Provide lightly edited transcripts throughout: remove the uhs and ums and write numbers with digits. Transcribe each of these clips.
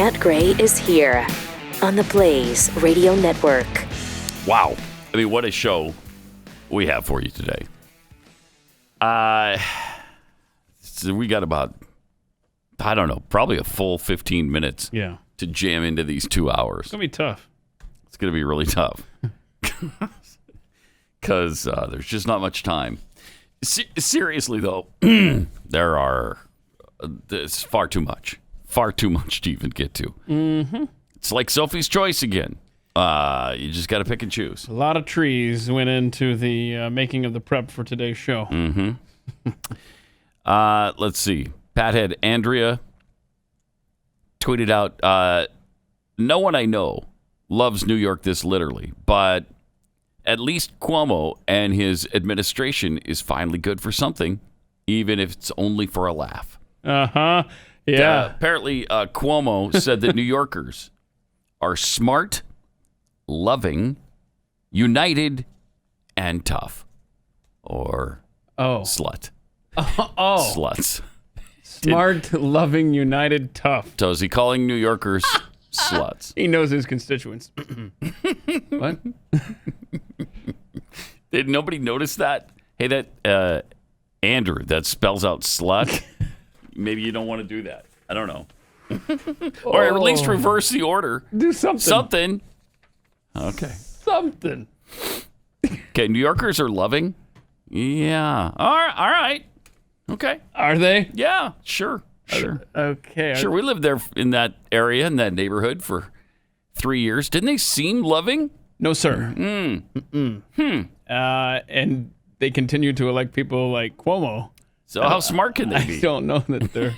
Matt Gray is here on the Blaze Radio Network. Wow. I mean, what a show we have for you today. So we got about, I don't know, probably a full 15 minutes to jam into these 2 hours. It's going to be tough. It's going to be really tough. Because there's just not much time. Seriously, though, it's far too much to even get to. Mm-hmm. It's like Sophie's Choice again. You just got to pick and choose. A lot of trees went into the making of the prep for today's show. Mm-hmm. Let's see. Pathead Andrea tweeted out, no one I know loves New York this literally, but at least Cuomo and his administration is finally good for something, even if it's only for a laugh. Uh-huh. Yeah. Apparently, Cuomo said that New Yorkers are smart, loving, united, and tough. Or slut. Oh. Sluts. Smart, loving, united, tough. So is he calling New Yorkers sluts? He knows his constituents. What? Did nobody notice that? Hey, that Andrew, that spells out slut. Maybe you don't want to do that. I don't know. Or at least reverse the order. Do something. Something. Okay. Something. Okay, New Yorkers are loving. Yeah. All right. Okay. Are they? Yeah, sure. Okay. Sure, we lived there in that area, in that neighborhood for 3 years. Didn't they seem loving? No, sir. And they continue to elect people like Cuomo. So how smart can they be? I don't know that they're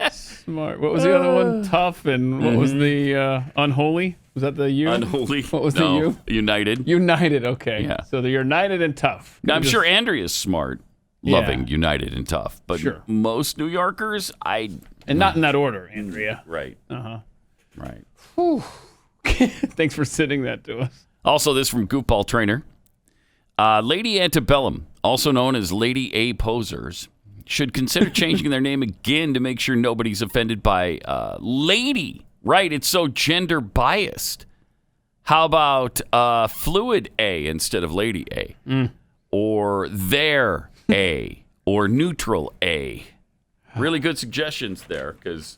smart. What was the other one? Tough, and what was the unholy? Was that the U? Unholy. What was the U? United. United, okay. Yeah. So they're united and tough. Now, I'm sure Andrea's smart, loving, united, and tough. But most New Yorkers, And not in that order, Andrea. Right. Uh-huh. Right. Whew. Thanks for sending that to us. Also, this from Goopball Trainer. Lady Antebellum, also known as Lady A Posers, should consider changing their name again to make sure nobody's offended by lady. Right, it's so gender biased. How about Fluid A instead of Lady A? Or There A? Or Neutral A? Really good suggestions there, because,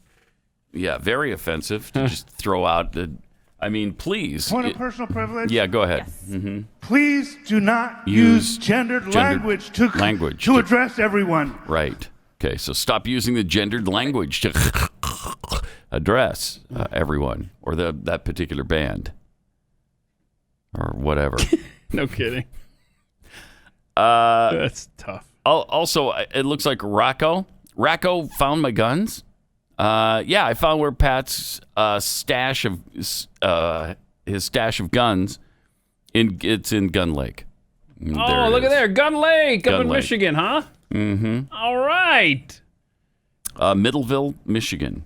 very offensive to just throw out the... I mean, please. Point of personal privilege? Yeah, go ahead. Yes. Mm-hmm. Please do not use gendered language to address everyone. Right. Okay, so stop using the gendered language to address everyone or that particular band or whatever. No kidding. That's tough. Also, it looks like Rocco found my guns. I found where Pat's stash of guns it's in Gun Lake. Oh, look at there, Gun Lake up in Michigan, huh? Mm-hmm. All right. Middleville, Michigan.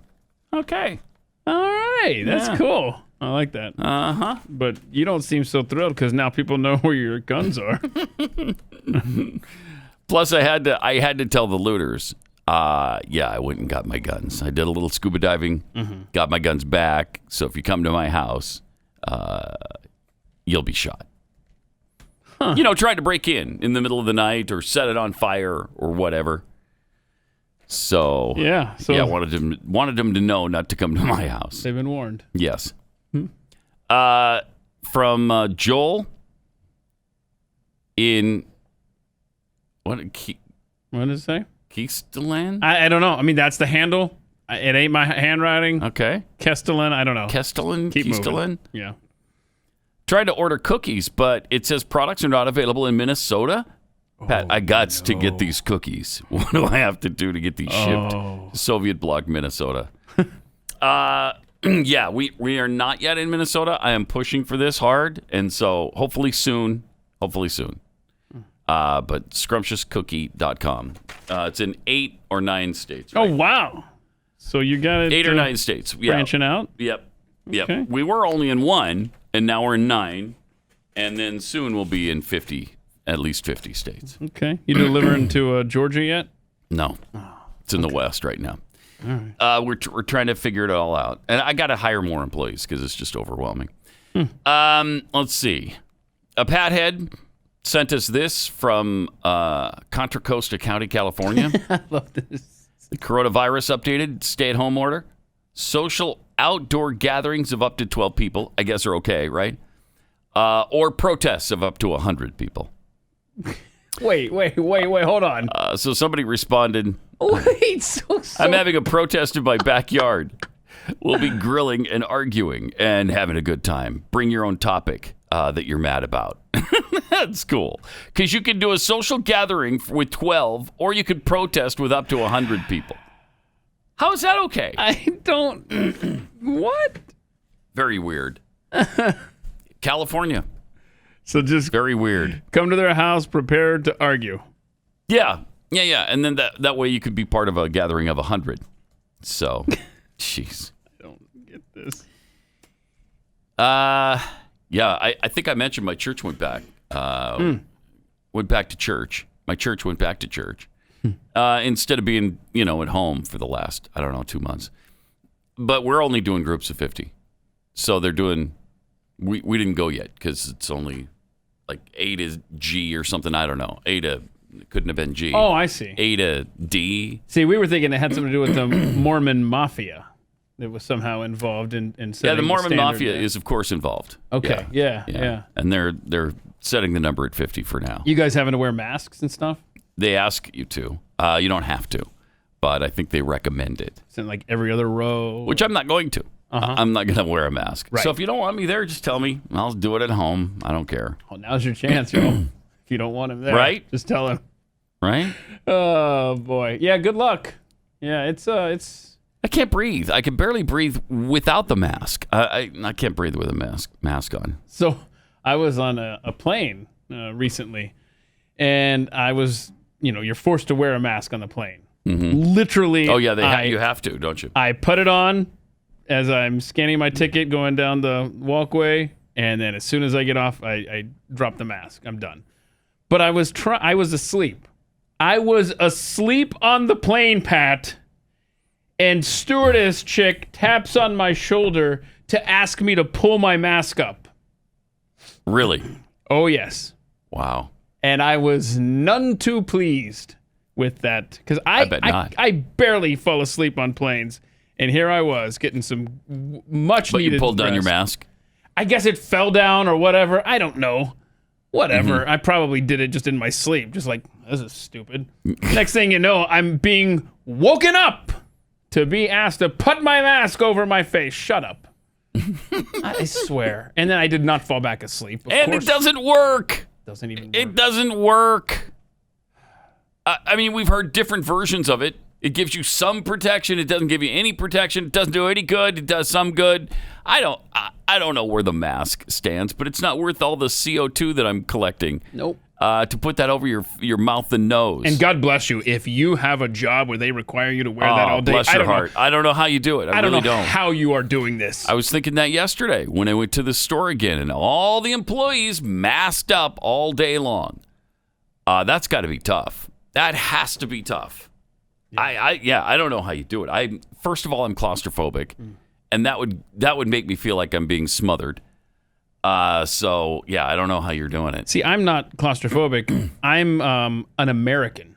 Okay. All right, that's cool. I like that. Uh-huh. But you don't seem so thrilled because now people know where your guns are. Plus, I had to tell the looters. I went and got my guns. I did a little scuba diving, got my guns back. So if you come to my house, you'll be shot. Huh. Trying to break in the middle of the night or set it on fire or whatever. So wanted them to know not to come to my house. They've been warned. Yes. From Joel in what did it say? Keesteland? I don't know. I mean, that's the handle. It ain't my handwriting. Okay. Keesteland, I don't know. Keesteland? Yeah. Tried to order cookies, but it says products are not available in Minnesota. Pat, I got to get these cookies. What do I have to do to get these shipped? Soviet bloc, Minnesota. We are not yet in Minnesota. I am pushing for this hard, and so hopefully soon. But scrumptiouscookie.com. It's in 8 or 9 states. Right? Oh, wow. So you got it. 8 or 9 states. Branching out? Yep. Okay. We were only in 1, and now we're in 9. And then soon we'll be in at least 50 states. Okay. You delivering to Georgia yet? No. It's in the West right now. We're trying to figure it all out. And I got to hire more employees because it's just overwhelming. Let's see. A Pathead sent us this from Contra Costa County, California. I love this. The coronavirus updated stay-at-home order. Social outdoor gatherings of up to 12 people, I guess, are okay, right? Or protests of up to 100 people. Wait, hold on. So somebody responded, Wait, so I'm having a protest in my backyard. We'll be grilling and arguing and having a good time. Bring your own topic that you're mad about. That's cool. Because you can do a social gathering with 12, or you could protest with up to 100 people. How is that okay? I don't... What? Very weird. California. So just Very weird. come to their house prepared to argue. Yeah. And then that way you could be part of a gathering of 100. So, jeez. I don't get this. Yeah, I think I mentioned my church went back. Went back to church. My church went back to church. Instead of being, at home for the last, 2 months. But we're only doing groups of 50. So they're doing, we didn't go yet because it's only like A to G or something. I don't know. Couldn't have been G. Oh, I see. A to D. See, we were thinking it had something to do with the Mormon Mafia that was somehow involved in setting Yeah, the Mormon standard Mafia there. is, of course, involved. Okay, yeah. And they're setting the number at 50 for now. You guys having to wear masks and stuff? They ask you to. You don't have to, but I think they recommend it. It's in like every other row. Which I'm not going to. I'm not going to wear a mask. Right. So if you don't want me there, just tell me. I'll do it at home. I don't care. Oh, now's your chance, yo. If you don't want him there, Right? Just tell him. Right? Oh boy, yeah. Good luck. Yeah, it's. I can't breathe. I can barely breathe without the mask. I can't breathe with a mask on. So I was on a plane recently, and I was, you're forced to wear a mask on the plane. Literally. Oh yeah, you have to, don't you? I put it on as I'm scanning my ticket going down the walkway, and then as soon as I get off, I drop the mask. I'm done. But I was asleep. I was asleep on the plane, Pat, and stewardess chick taps on my shoulder to ask me to pull my mask up. Really? Oh, yes. Wow. And I was none too pleased with that because I bet not. I barely fall asleep on planes. And here I was getting some much needed But you pulled down your rest. mask? I guess it fell down or whatever. I don't know. Whatever. I probably did it just in my sleep. Just like, this is stupid. Next thing you know, I'm being woken up to be asked to put my mask over my face. Shut up. I swear. And then I did not fall back asleep. Of course. It doesn't work. Doesn't even work. It doesn't work. I mean, we've heard different versions of it. It gives you some protection. It doesn't give you any protection. It doesn't do any good. It does some good. I don't know where the mask stands, but it's not worth all the CO2 that I'm collecting. Nope. To put that over your mouth and nose. And God bless you if you have a job where they require you to wear that all day. Bless your heart. I don't know how you do it. I don't really know don't. how you are doing this. I was thinking that yesterday when I went to the store again, and all the employees masked up all day long. That's got to be tough. That has to be tough. Yeah. I don't know how you do it. First of all, I'm claustrophobic, and that would make me feel like I'm being smothered. So yeah, I don't know how you're doing it. See, I'm not claustrophobic. I'm an American,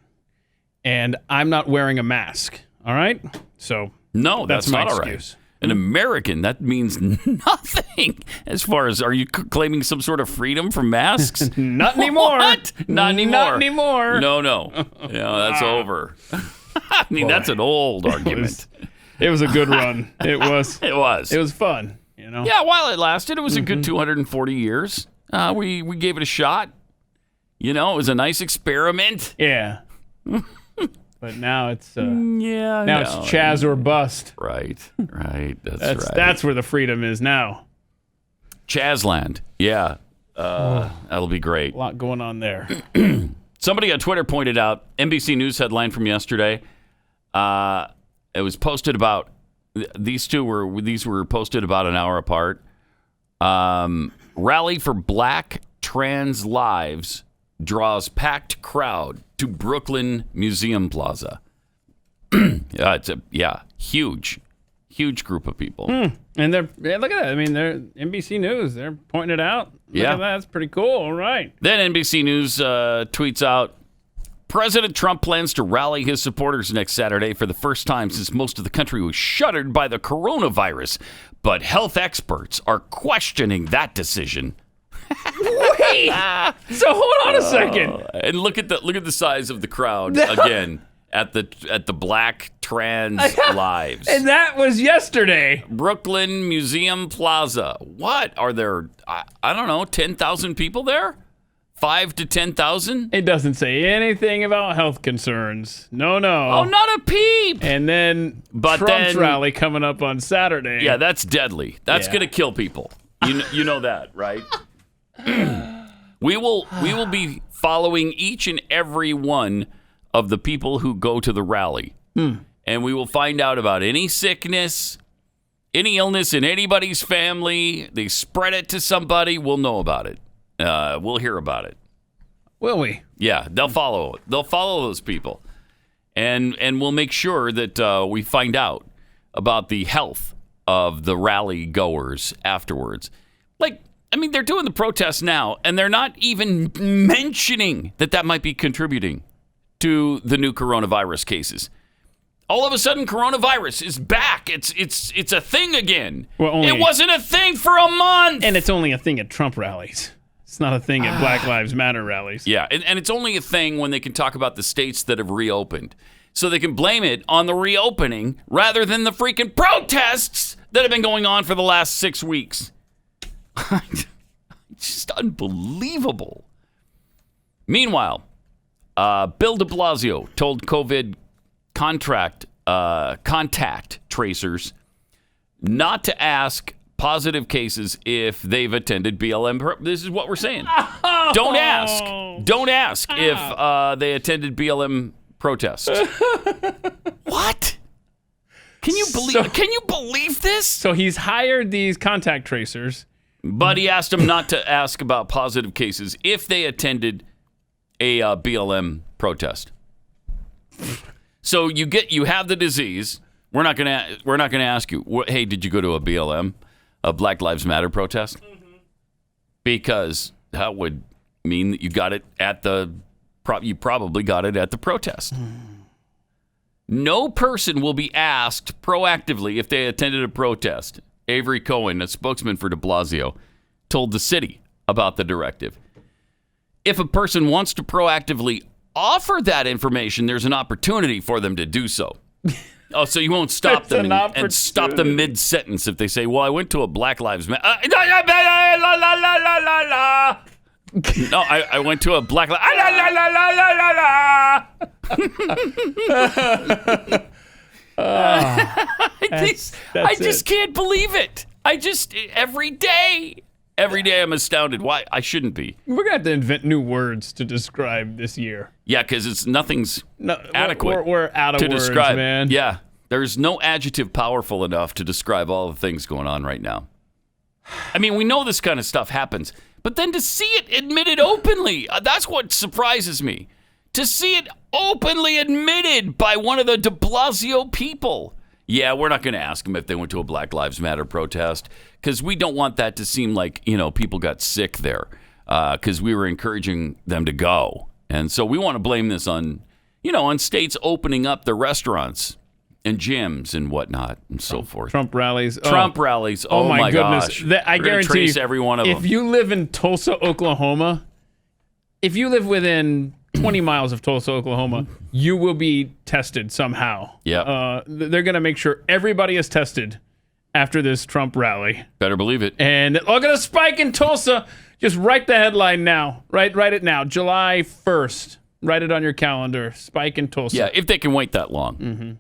and I'm not wearing a mask. All right, so No, that's that's my not all right. excuse. An American, that means nothing. As far as, are you claiming some sort of freedom from masks? Not anymore. What? Not anymore. Not anymore. No. That's over. I mean, that's an old argument. It was a good run. It was. It was. It was fun. Yeah, while it lasted, it was a good 240 years. We gave it a shot. It was a nice experiment. Yeah. But now it's it's CHAZ or bust. Right. That's right. That's where the freedom is now. CHAZland. Yeah. That'll be great. A lot going on there. Somebody on Twitter pointed out NBC News headline from yesterday. It was posted about these were posted about an hour apart. Rally for Black Trans Lives draws packed crowd to Brooklyn Museum Plaza. It's a huge group of people. And look at that. I mean, they're NBC News. They're pointing it out. Look at that. That's pretty cool. All right. Then NBC News tweets out, President Trump plans to rally his supporters next Saturday for the first time since most of the country was shuttered by the coronavirus. But health experts are questioning that decision. Wait. So hold on a second. And look at the size of the crowd again at the Black Trans Lives. And that was yesterday. Brooklyn Museum Plaza. What are there? I don't know. 10,000 people there. 5 to 10,000? It doesn't say anything about health concerns. No. Oh, not a peep. And then Trump's rally coming up on Saturday. Yeah, that's deadly. That's going to kill people. You know that, right? We will be following each and every one of the people who go to the rally. And we will find out about any sickness, any illness in anybody's family. They spread it to somebody, we'll know about it. We'll hear about it. Will we? Yeah, they'll follow those people, and we'll make sure that we find out about the health of the rally goers afterwards. They're doing the protests now, and they're not even mentioning that might be contributing to the new coronavirus cases. All of a sudden, coronavirus is back. It's a thing again. It wasn't a thing for a month, and it's only a thing at Trump rallies. It's not a thing at Black Lives Matter rallies. Yeah, and it's only a thing when they can talk about the states that have reopened. So they can blame it on the reopening rather than the freaking protests that have been going on for the last 6 weeks. It's just unbelievable. Meanwhile, Bill de Blasio told COVID contact tracers not to ask positive cases if they've attended BLM. This is what we're saying. Don't ask if they attended BLM protests. What? Can you believe this? So he's hired these contact tracers, but he asked them not to ask about positive cases if they attended a BLM protest. So you have the disease. We're not gonna ask you, hey, did you go to a BLM? A Black Lives Matter protest? Because that would mean that you got it you probably got it at the protest. No person will be asked proactively if they attended a protest. Avery Cohen, a spokesman for de Blasio, told the city about the directive. If a person wants to proactively offer that information, there's an opportunity for them to do so. Oh, so you won't stop them and stop them mid-sentence if they say, well, I went to a Black Lives Matter. No, I went to a Black Lives I just can't believe it. Every day I'm astounded. Why? I shouldn't be. We're going to have to invent new words to describe this year. Yeah, because nothing's adequate. We're out of to words, describe. man. Yeah, there's no adjective powerful enough to describe all the things going on right now. I mean, we know this kind of stuff happens, but then to see it admitted openly, that's what surprises me. To see it openly admitted by one of the de Blasio people. Yeah, we're not going to ask them if they went to a Black Lives Matter protest because we don't want that to seem like, people got sick there because we were encouraging them to go. And so we want to blame this on states opening up their restaurants and gyms and whatnot and so forth. Trump rallies. Oh my goodness. Gosh. I guarantee you, every one of them. If you live in Tulsa, Oklahoma, if you live within 20 miles of Tulsa, Oklahoma, you will be tested somehow. Yeah. They're going to make sure everybody is tested after this Trump rally. Better believe it. And look at a spike in Tulsa. Just write the headline now. Write it now. July 1st. Write it on your calendar. Spike in Tulsa. Yeah, if they can wait that long. Mm-hmm.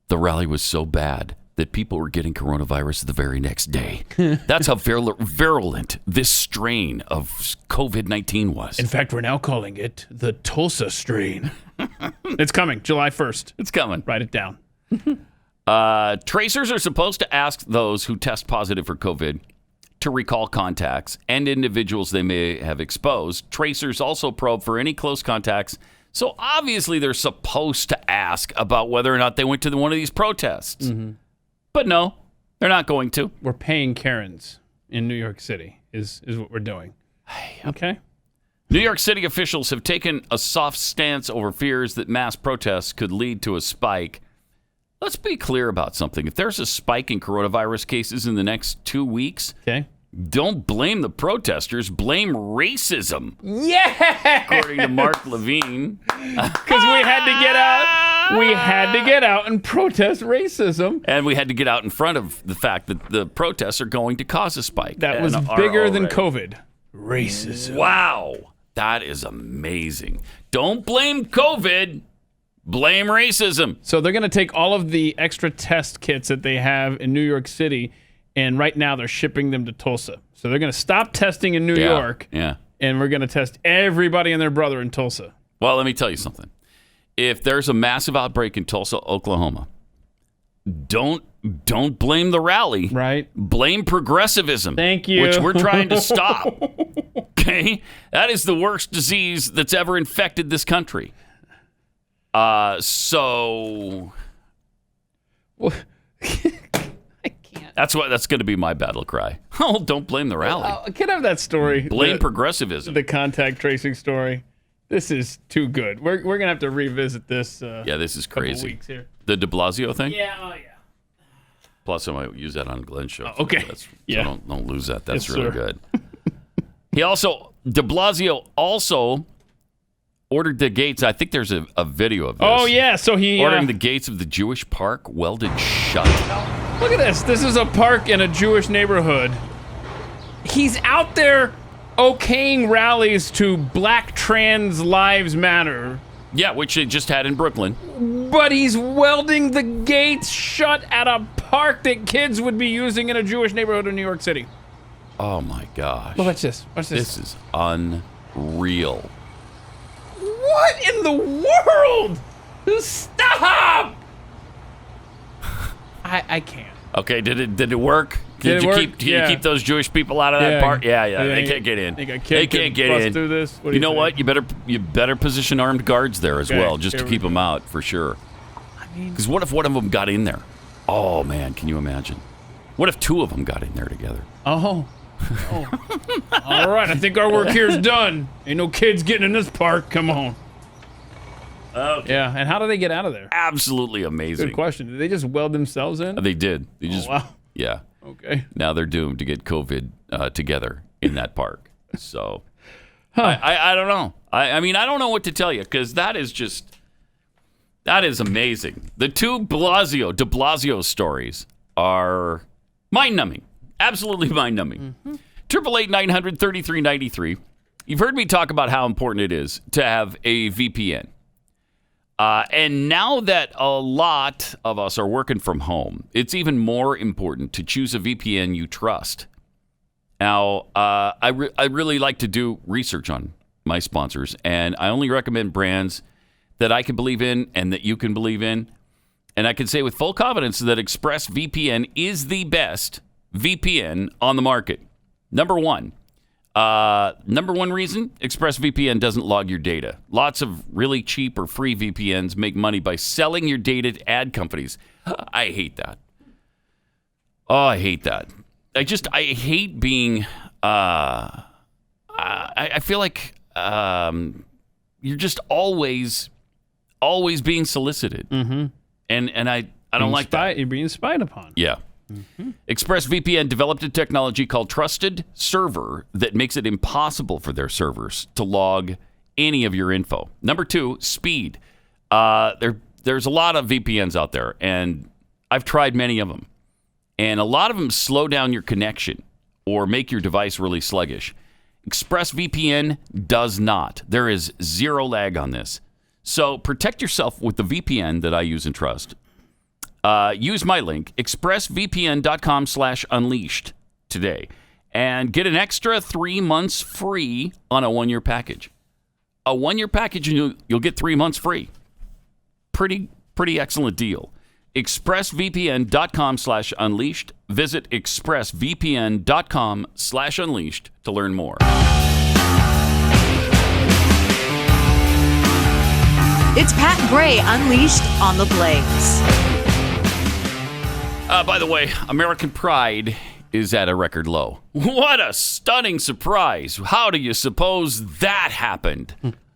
The rally was so bad that people were getting coronavirus the very next day. That's how virulent this strain of COVID-19 was. In fact, we're now calling it the Tulsa strain. It's coming, July 1st. It's coming. Write it down. Tracers are supposed to ask those who test positive for COVID to recall contacts and individuals they may have exposed. Tracers also probe for any close contacts So obviously they're supposed to ask about whether or not they went to one of these protests. Mm-hmm. But no, they're not going to. We're paying Karens in New York City is what we're doing. Okay? New York City officials have taken a soft stance over fears that mass protests could lead to a spike. Let's be clear about something. If there's a spike in coronavirus cases in the next 2 weeks, Okay. don't blame the protesters, blame racism. Yeah! According to Mark Levine. Because we had to get out. We had to get out and protest racism. And we had to get out in front of the fact that the protests are going to cause a spike. That was and bigger than already. COVID. Racism. Wow. That is amazing. Don't blame COVID. Blame racism. So they're going to take all of the extra test kits that they have in New York City, and right now they're shipping them to Tulsa. So they're going to stop testing in New York, and we're going to test everybody and their brother in Tulsa. Well, let me tell you something. If there's a massive outbreak in Tulsa, Oklahoma, don't blame the rally. Right. Blame progressivism. Thank you. Which we're trying to stop. Okay? That is the worst disease that's ever infected this country. So I can't. that's going to be my battle cry. Oh, don't blame the rally. Can I have that story? Blame progressivism. The contact tracing story. This is too good. We're going to have to revisit this. This is crazy. Weeks here. The de Blasio thing? Yeah, oh yeah. Plus, I might use that on Glenn's show. Okay. So don't lose that. That's Yes, really sir. good. De Blasio also ordered the gates. I think there's a video of this. Oh, yeah. So he... Ordering the gates of the Jewish park welded shut. Look at this. This is a park in a Jewish neighborhood. He's out there okaying rallies to Black Trans Lives Matter. Yeah, which they just had in Brooklyn. But he's welding the gates shut at a park that kids would be using in a Jewish neighborhood in New York City. Oh, my gosh. Look, watch this. Watch this. This is unreal. What in the world? Stop! I can't. Okay, did it work? Did you it work? you keep those Jewish people out of that park? Yeah. They can't get in. Think a They kid can't could get bust in. through this? What do You know think? what? You better position armed guards there as Okay, well, just to here we keep them out for sure. Because what if one of them got in there? Oh man, can you imagine? What if two of them got in there together? Oh. All right, I think our work here is done. Ain't no kids getting in this park. Come on. Okay. Yeah, and how do they get out of there? Absolutely amazing. Good question. Did they just weld themselves in? They did. They just wow. Yeah. Okay. Now they're doomed to get COVID together in that park. So I don't know. I mean, I don't know what to tell you because that is amazing. The two de Blasio stories are mind-numbing. Absolutely mind-numbing. 888-900-3393. You've heard me talk about how important it is to have a VPN. And now that a lot of us are working from home, it's even more important to choose a VPN you trust. Now, I really like to do research on my sponsors, and I only recommend brands that I can believe in and that you can believe in. And I can say with full confidence that ExpressVPN is the best VPN on the market. Number one reason, ExpressVPN doesn't log your data. Lots of really cheap or free VPNs make money by selling your data to ad companies. I hate that. Oh, I hate that. I hate being, I feel like you're just always being solicited. Mm-hmm. And I don't like that. You're being spied upon. Yeah. Mm-hmm. ExpressVPN developed a technology called Trusted Server that makes it impossible for their servers to log any of your info. Number two, speed. There's a lot of VPNs out there, and I've tried many of them. And a lot of them slow down your connection or make your device really sluggish. ExpressVPN does not. There is zero lag on this. So protect yourself with the VPN that I use and trust. Use my link, expressvpn.com/unleashed today, and get an extra 3 months free on a 1-year package. A 1-year package, and you'll get 3 months free. Pretty excellent deal. expressvpn.com/unleashed. Visit expressvpn.com/unleashed to learn more. It's Pat Gray Unleashed on the Blaze. By the way, American pride is at a record low. What a stunning surprise. How do you suppose that happened?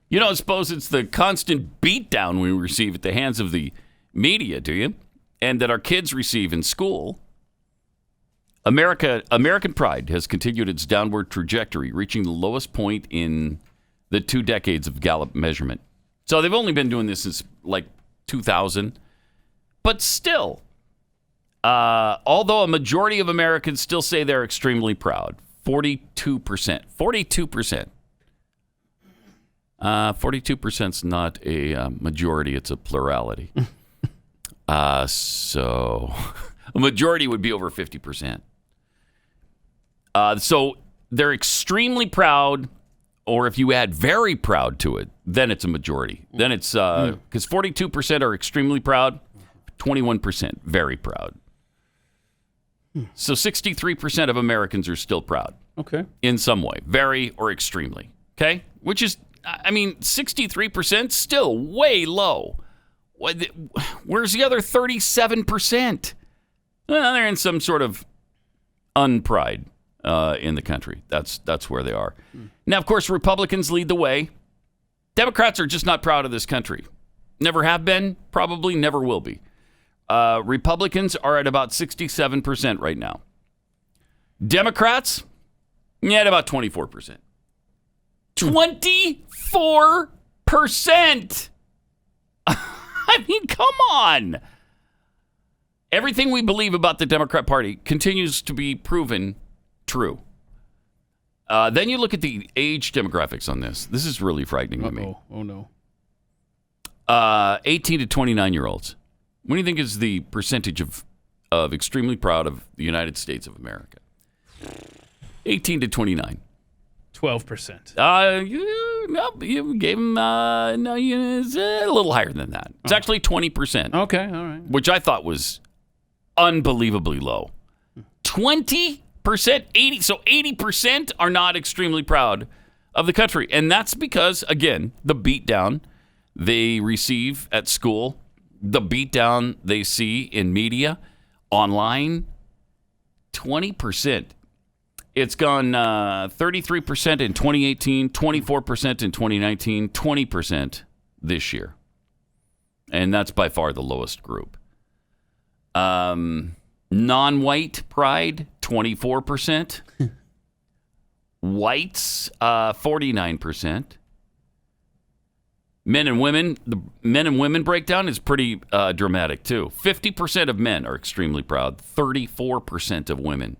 You don't suppose it's the constant beatdown we receive at the hands of the media, do you? And that our kids receive in school. American pride has continued its downward trajectory, reaching the lowest point in the 2 decades of Gallup measurement. So they've only been doing this since like 2000. But still, although a majority of Americans still say they're extremely proud, 42%. 42%. 42% is not a majority, it's a plurality. So a majority would be over 50%. So they're extremely proud, or if you add very proud to it, then it's a majority. Then it's because 42% are extremely proud, 21% very proud. So 63% of Americans are still proud. Okay. In some way, very or extremely. Okay? Which is, I mean, 63% still way low. Where's the other 37%? Well, they're in some sort of unpride in the country. That's where they are. Now, of course, Republicans lead the way. Democrats are just not proud of this country. Never have been, probably never will be. Republicans are at about 67% right now. Democrats, at about 24%. 24%! I mean, come on. Everything we believe about the Democrat Party continues to be proven true. Then you look at the age demographics on this. This is really frightening to me. Oh, no. 18 to 29-year-olds. What do you think is the percentage of extremely proud of the United States of America? 18 to 29. 12%. You gave him it's a little higher than that. It's actually 20%. Okay, all right. Which I thought was unbelievably low. 20%, 80% are not extremely proud of the country, and that's because, again, the beatdown they receive at school, the beatdown they see in media, online. 20%. It's gone 33% in 2018, 24% in 2019, 20% this year. And that's by far the lowest group. Non-white pride, 24%. Whites, 49%. Men and women, the men and women breakdown is pretty dramatic too. 50% of men are extremely proud, 34% of women.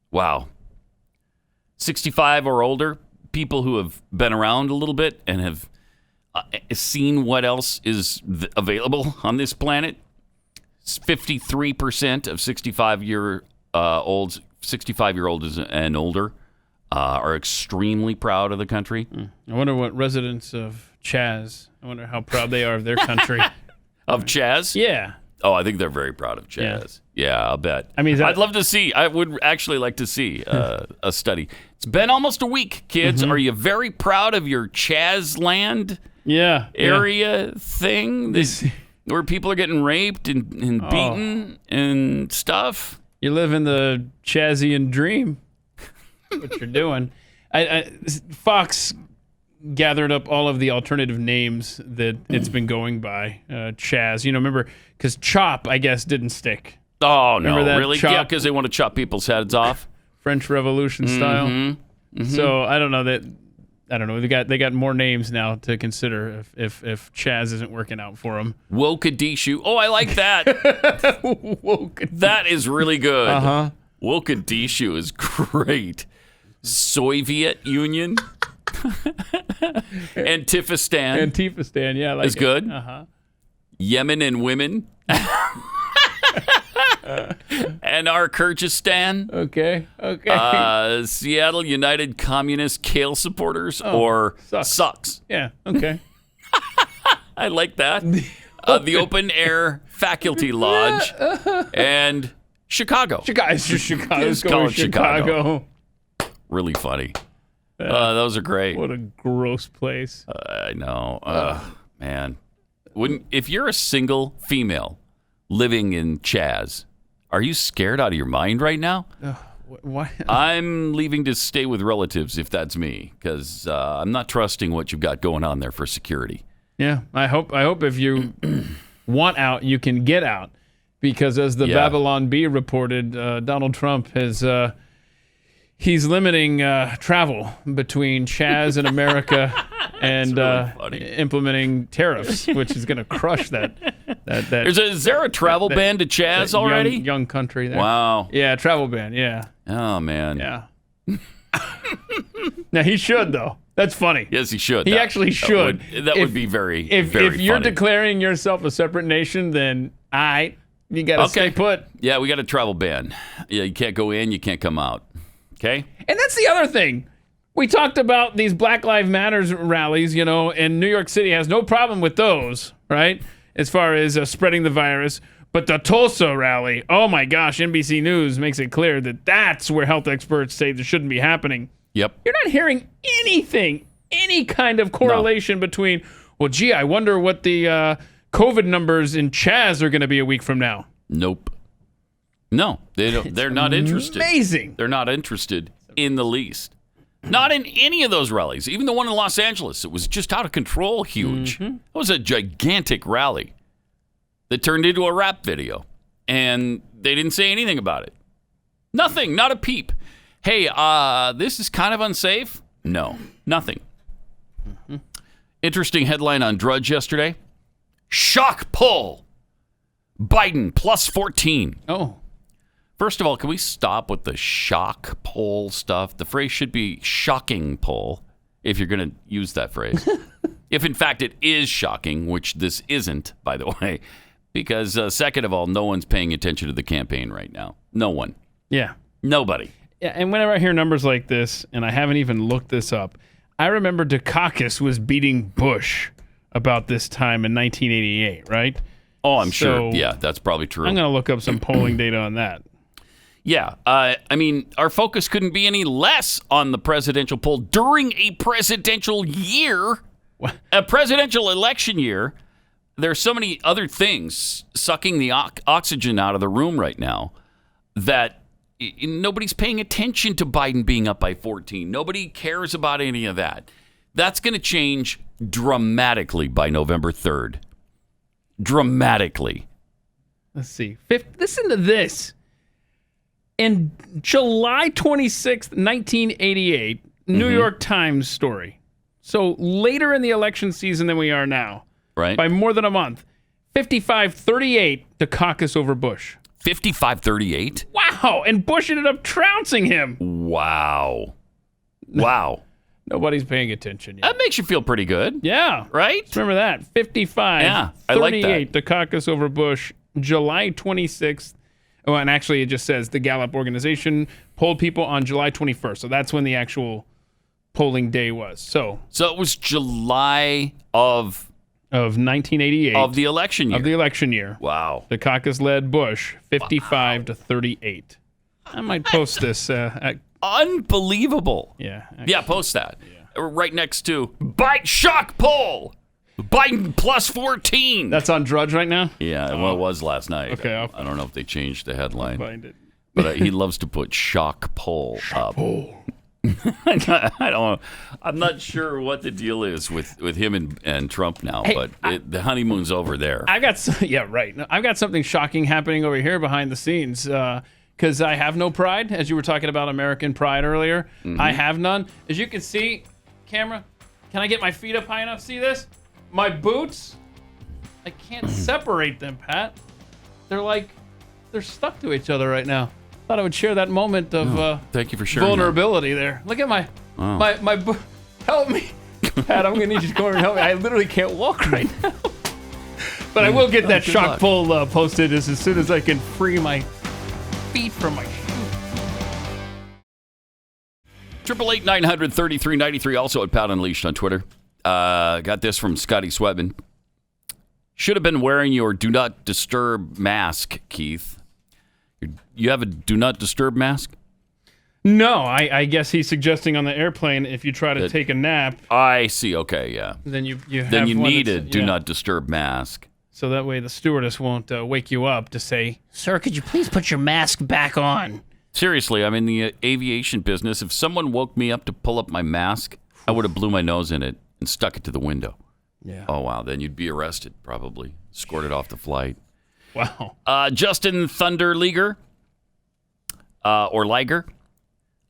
Wow. 65 or older, people who have been around a little bit and have seen what else is available on this planet. 53% of 65-year-olds, 65-year-olds and older, are extremely proud of the country. I wonder what residents of CHAZ, I wonder how proud they are of their country. Of CHAZ? Yeah. Oh, I think they're very proud of CHAZ. Yeah, I'll bet. I mean, I'd love to see. I would actually like to see a study. It's been almost a week, kids. Are you very proud of your CHAZ land area thing? Where people are getting raped and beaten and stuff? You live in the Chazian dream. What you're doing. Fox gathered up all of the alternative names that it's been going by. CHAZ, remember, because CHOP, I guess, didn't stick. Oh, no, really? CHOP? Yeah, because they want to chop people's heads off. French Revolution style. So I don't know. They got more names now to consider if CHAZ isn't working out for them. Wokadishu. Oh, I like that. That is really good. Wokadishu is great. Soviet Union. Antifistan, yeah. Is good. Yemen and women. Anarchists. Okay. Seattle United Communist Kale supporters or sucks. Yeah, okay. I like that. The Open Air Faculty Lodge and Chicago. It's just Chicago. Let's call it Chicago. Really funny. Those are great. What a gross place. I know. Man. if you're a single female living in CHAZ, are you scared out of your mind right now? Why? I'm leaving to stay with relatives if that's me, because I'm not trusting what you've got going on there for security. Yeah, I hope if you want out, you can get out, because as the Babylon Bee reported, Donald Trump has he's limiting travel between CHAZ and America and really implementing tariffs, which is going to crush that. Is there a travel ban to CHAZ already? Young country there. Wow. Yeah, travel ban. Yeah. Oh man. Yeah. Now he should though. That's funny. Yes, he should. He actually should. That would be very, if very you're funny. declaring yourself a separate nation, then you got to stay put. Yeah, we got a travel ban. Yeah, you can't go in, you can't come out. Okay? And that's the other thing. We talked about these Black Lives Matters rallies, and New York City has no problem with those, right? As far as spreading the virus. But the Tulsa rally, oh my gosh, NBC News makes it clear that that's where health experts say this shouldn't be happening. Yep. You're not hearing anything, any kind of correlation between, well, gee, I wonder what the COVID numbers in CHAZ are going to be a week from now. Nope. No, they don't. They're not interested. Amazing. They're not interested in the least. Not in any of those rallies. Even the one in Los Angeles, it was just out of control, huge. It was a gigantic rally that turned into a rap video, and they didn't say anything about it. Nothing, not a peep. Hey, this is kind of unsafe. No, nothing. Interesting headline on Drudge yesterday. Shock poll. Biden plus 14. Oh. First of all, can we stop with the shock poll stuff? The phrase should be shocking poll, if you're going to use that phrase. If, in fact, it is shocking, which this isn't, by the way, because, second of all, no one's paying attention to the campaign right now. No one. Yeah. Nobody. Yeah, and whenever I hear numbers like this, and I haven't even looked this up, I remember Dukakis was beating Bush about this time in 1988, right? Oh, I'm sure. Yeah, that's probably true. I'm going to look up some polling data on that. Yeah, I mean, our focus couldn't be any less on the presidential poll during a presidential year, a presidential election year. There's so many other things sucking the oxygen out of the room right now that nobody's paying attention to Biden being up by 14. Nobody cares about any of that. That's going to change dramatically by November 3rd. Dramatically. Let's see. Listen to this. In July 26th, 1988, New York Times story. So later in the election season than we are now. Right. By more than a month. 55-38 to caucus over Bush. 55-38? Wow. And Bush ended up trouncing him. Wow. Wow. Nobody's paying attention yet. That makes you feel pretty good. Yeah. Right? Just remember that. 55-38 Yeah, I like that. to caucus over Bush. July 26th. Oh, and actually it just says the Gallup organization polled people on July 21st. So that's when the actual polling day was. So it was July of 1988. Of the election year. Of the election year. Wow. The caucus led Bush 55-38. I might post this. Unbelievable. Yeah. Actually, Yeah, post that. Yeah. Right next to Biden shock poll. Biden plus 14. That's on Drudge right now? Yeah, well, it was last night. Okay. I don't know if they changed the headline. Find it. But he loves to put shock poll up. Poll. I don't know. I'm not sure what the deal is with him and Trump now, but the honeymoon's over there. I've got something shocking happening over here behind the scenes because I have no pride, as you were talking about American pride earlier. I have none. As you can see, camera, can I get my feet up high enough? See this? My boots, I can't separate them, Pat. They're stuck to each other right now. Thought I would share that moment of thank you for sharing vulnerability there. Look at my help me. Pat, I'm gonna need you to come over and help me. I literally can't walk right now. But I will get that shock poll posted as soon as I can free my feet from my shoes. 888-900-3393, also at Pat Unleashed on Twitter. Got this from Scotty Sweatman. Should have been wearing your Do Not Disturb mask, Keith. You have a Do Not Disturb mask? No, I guess he's suggesting on the airplane if you try to take a nap. I see. Okay, yeah. Then you have then you one need a that's- do yeah. not disturb mask. So that way the stewardess won't wake you up to say, "Sir, could you please put your mask back on?" Seriously, I'm in the aviation business. If someone woke me up to pull up my mask, I would have blew my nose in it and stuck it to the window. Yeah. Oh, wow. Then you'd be arrested, probably. Escorted off the flight. Wow. Justin Thunder Liger, or Liger.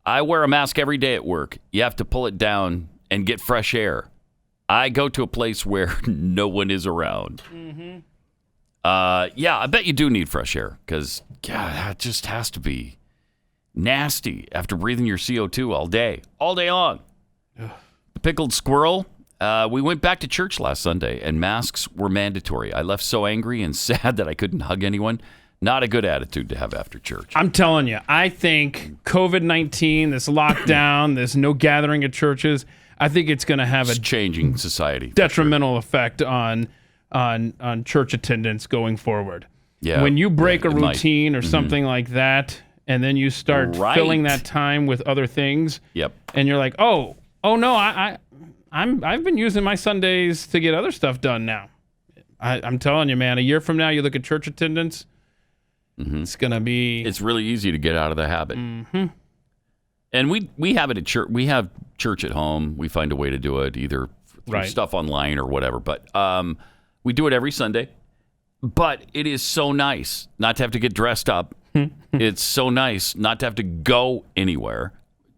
I wear a mask every day at work. You have to pull it down and get fresh air. I go to a place where no one is around. Mm-hmm. Yeah, I bet you do need fresh air because, God, that just has to be nasty after breathing your CO2 all day long. The pickled squirrel. We went back to church last Sunday, and masks were mandatory. I left so angry and sad that I couldn't hug anyone. Not a good attitude to have after church. I'm telling you, I think COVID-19, this lockdown, this no gathering at churches, I think it's going to have It's changing society. detrimental effect on church attendance going forward. Yeah, when you break a it might. routine or something like that, and then you start filling that time with other things, Yep. and you're like, oh no, I've been using my Sundays to get other stuff done now. I'm telling you, man, a year from now, you look at church attendance, it's gonna be. It's really easy to get out of the habit. Mm-hmm. And we have it at church. We have church at home. We find a way to do it, either through stuff online or whatever. But we do it every Sunday. But it is so nice not to have to get dressed up. It's so nice not to have to go anywhere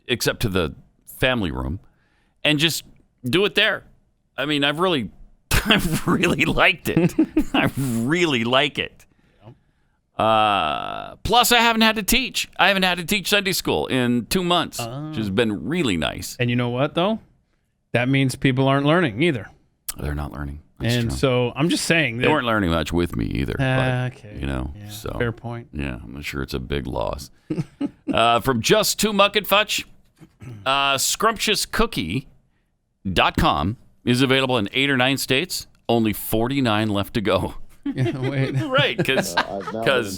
except to the family room and just do it there. I mean, I've really liked it. I really like it. Plus, I haven't had to teach. I haven't had to teach Sunday school in 2 months, which has been really nice. And you know what, though? That means people aren't learning either. They're not learning. That's And true. so I'm just saying that. They weren't learning much with me either. But, okay. you know, Yeah, so fair point. Yeah, I'm sure it's a big loss. From Just Two Muck and Fudge, scrumptiouscookie.com is available in 8 or 9 states. Only 49 left to go. Wait. Right, because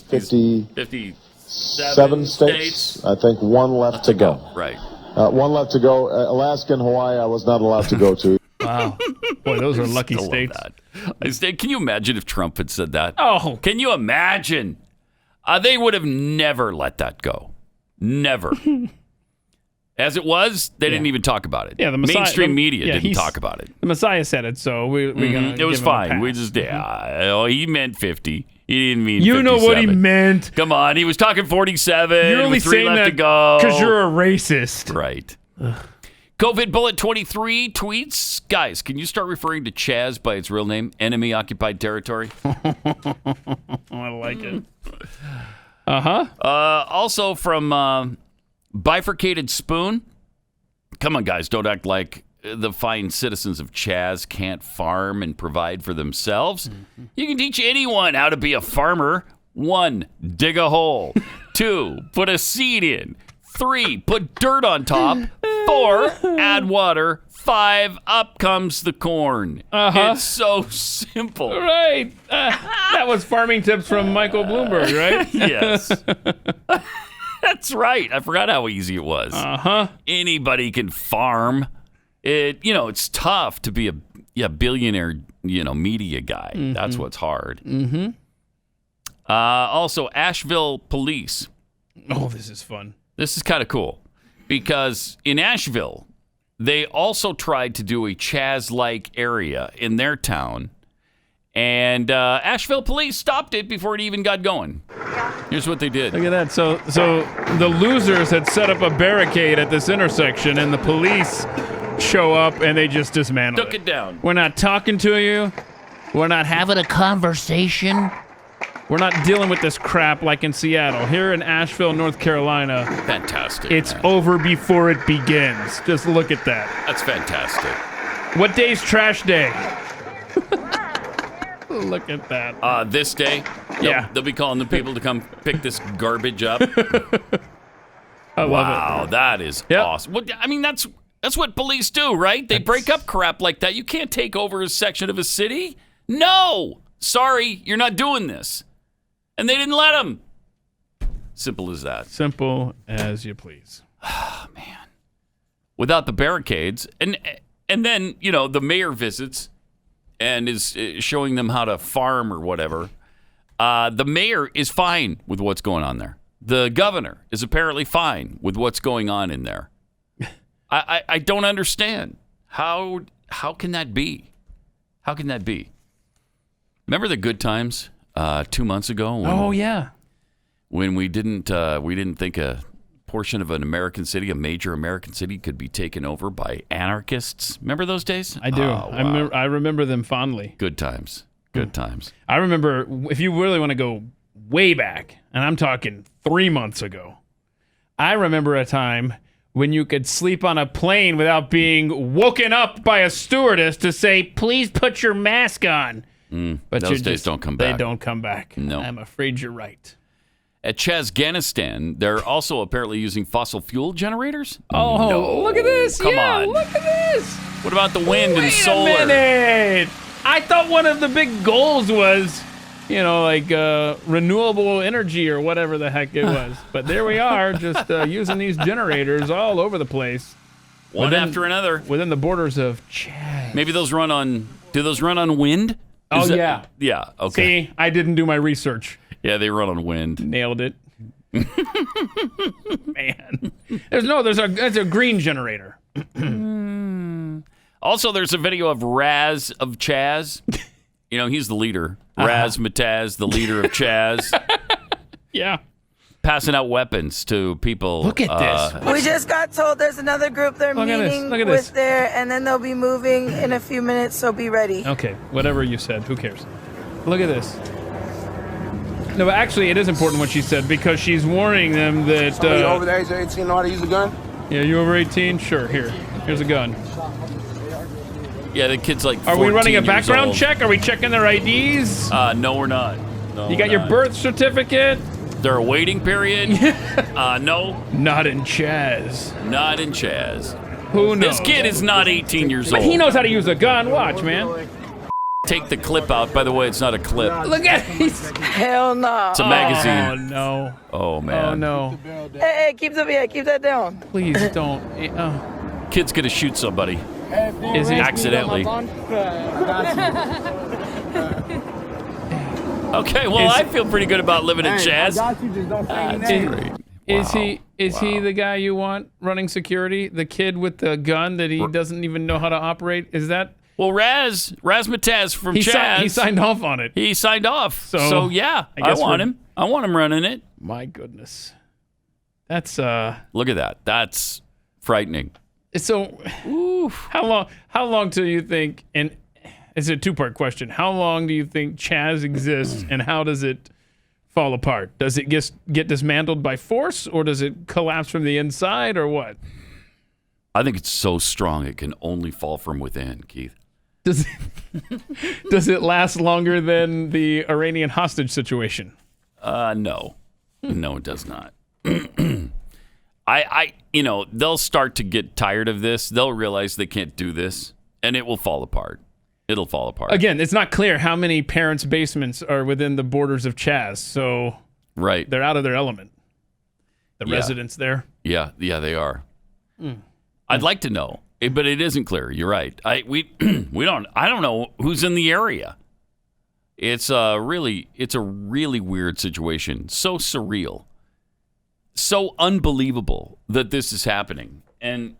57 states. I think one left to go. Right. One left to go. Alaska and Hawaii, I was not allowed to go to. Wow. Boy, those are lucky Still love states. that. Can you imagine if Trump had said that? Oh. Can you imagine? They would have never let that go. Never. As it was, they didn't even talk about it. Yeah, the mainstream media didn't talk about it. The Messiah said it, so we're gonna. It was give him a fine. pass. We just he meant 50. He didn't mean. You 57. know what he meant. Come on, he was talking 47. You're only with 3 saying left that to go because you're a racist. right. COVID Bullet 23 tweets, guys. Can you start referring to CHAZ by its real name? Enemy occupied territory. I like it. Also from Bifurcated Spoon. Come on, guys. Don't act like the fine citizens of CHAZ can't farm and provide for themselves. You can teach anyone how to be a farmer. 1, dig a hole. 2, put a seed in. 3, put dirt on top. 4, add water. 5, up comes the corn. It's so simple. Right. That was farming tips from Michael Bloomberg, right? Yes. That's right. I forgot how easy it was. Anybody can farm. It's tough to be a billionaire, media guy. That's what's hard. Also, Asheville Police. Oh, this is fun. This is kind of cool because in Asheville, they also tried to do a CHAZ-like area in their town. And Asheville Police stopped it before it even got going. Here's what they did. Look at that. So the losers had set up a barricade at this intersection, and the police show up, and they just dismantle Took it down. We're not talking to you. We're not having a conversation. We're not dealing with this crap like in Seattle. Here in Asheville, North Carolina, Fantastic. it's man. over before it begins. Just look at that. That's fantastic. What day's trash day? Look at that. This day, they'll be calling the people to come pick this garbage up. I love Wow, that is awesome. Well, I mean, that's what police do, right? They break up crap like that. You can't take over a section of a city. No, sorry, you're not doing this. And they didn't let them. Simple as that. Simple as you please. Man. Without the barricades. And then, the mayor visits and is showing them how to farm or whatever. The mayor is fine with what's going on there. The governor is apparently fine with what's going on in there. I don't understand. How can that be? How can that be? Remember the good times 2 months ago? When we didn't think a portion of an American city, a major American city, could be taken over by anarchists. Remember those days? I do. Oh, wow. I remember them fondly. Good times. Good times. I remember, if you really want to go way back, and I'm talking 3 months ago, I remember a time when you could sleep on a plane without being woken up by a stewardess to say, please put your mask on. But those days don't come back. They don't come back. No. I'm afraid you're right. At Chazganistan, they're also apparently using fossil fuel generators. Oh, no. Look at this. Come on. Look at this. What about the wind and solar? Wait a minute. I thought one of the big goals was, renewable energy or whatever the heck it was. But there we are, just using these generators all over the place. One after another. Within the borders of CHAZ. Maybe those run on, do those run on wind? Yeah. Yeah, okay. See, I didn't do my research. Yeah, they run on wind. Nailed it. Man. There's a green generator. Also, there's a video of Raz of CHAZ. He's the leader. Raz Mataz, the leader of CHAZ. Yeah. Passing out weapons to people. Look at this. We just got told there's another group they're meeting with there, and then they'll be moving in a few minutes, so be ready. Okay, whatever you said, who cares? Look at this. No, but actually, it is important what she said, because she's warning them that... Somebody over the age of 18 know how to use a gun? Yeah, you over 18? Sure, here's a gun. Yeah, the kid's like 14 Are we running a background old. check? Are we checking their IDs? No, we're not. No, you got your birth certificate? There a waiting period? No. Not in CHAZ. Not in CHAZ. Who knows? This kid is not 18 years But old. he knows how to use a gun. Watch, man. Take the clip out. By the way, it's not a clip. Look at it. Hell no. It's a magazine. Oh, no. Oh, man. Oh, no. Hey, keep that down. Please don't. Oh. Kid's gonna shoot somebody. Is he Accidentally. Okay, well, I feel pretty good about living in CHAZ. Is he the guy you want running security? The kid with the gun that he doesn't even know how to operate? Is that... Well, Raz Mataz from CHAZ. He signed off on it. He signed off. So yeah, I want him. I want him running it. My goodness. That's Look at that. That's frightening. So how long do you think, and it's a two-part question, how long do you think CHAZ exists and how does it fall apart? Does it get dismantled by force, or does it collapse from the inside, or what? I think it's so strong it can only fall from within, Keith. Does it last longer than the Iranian hostage situation? No, it does not. They'll start to get tired of this. They'll realize they can't do this, and it will fall apart. It'll fall apart. Again, it's not clear how many parents' basements are within the borders of CHAZ, so they're out of their element. The residents there. Yeah, they are. I'd like to know, but it isn't clear. You're right. I don't know who's in the area. It's a really weird situation. So surreal. So unbelievable that this is happening. And,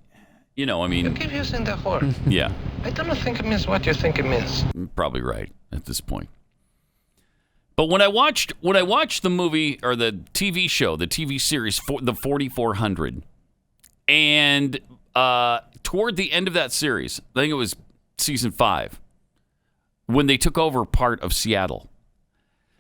you keep using that word. Yeah. I don't think it means what you think it means. Probably right at this point. But when I watched the movie or the TV show, the TV series, the 4400, and toward the end of that series, I think it was season 5, when they took over part of Seattle.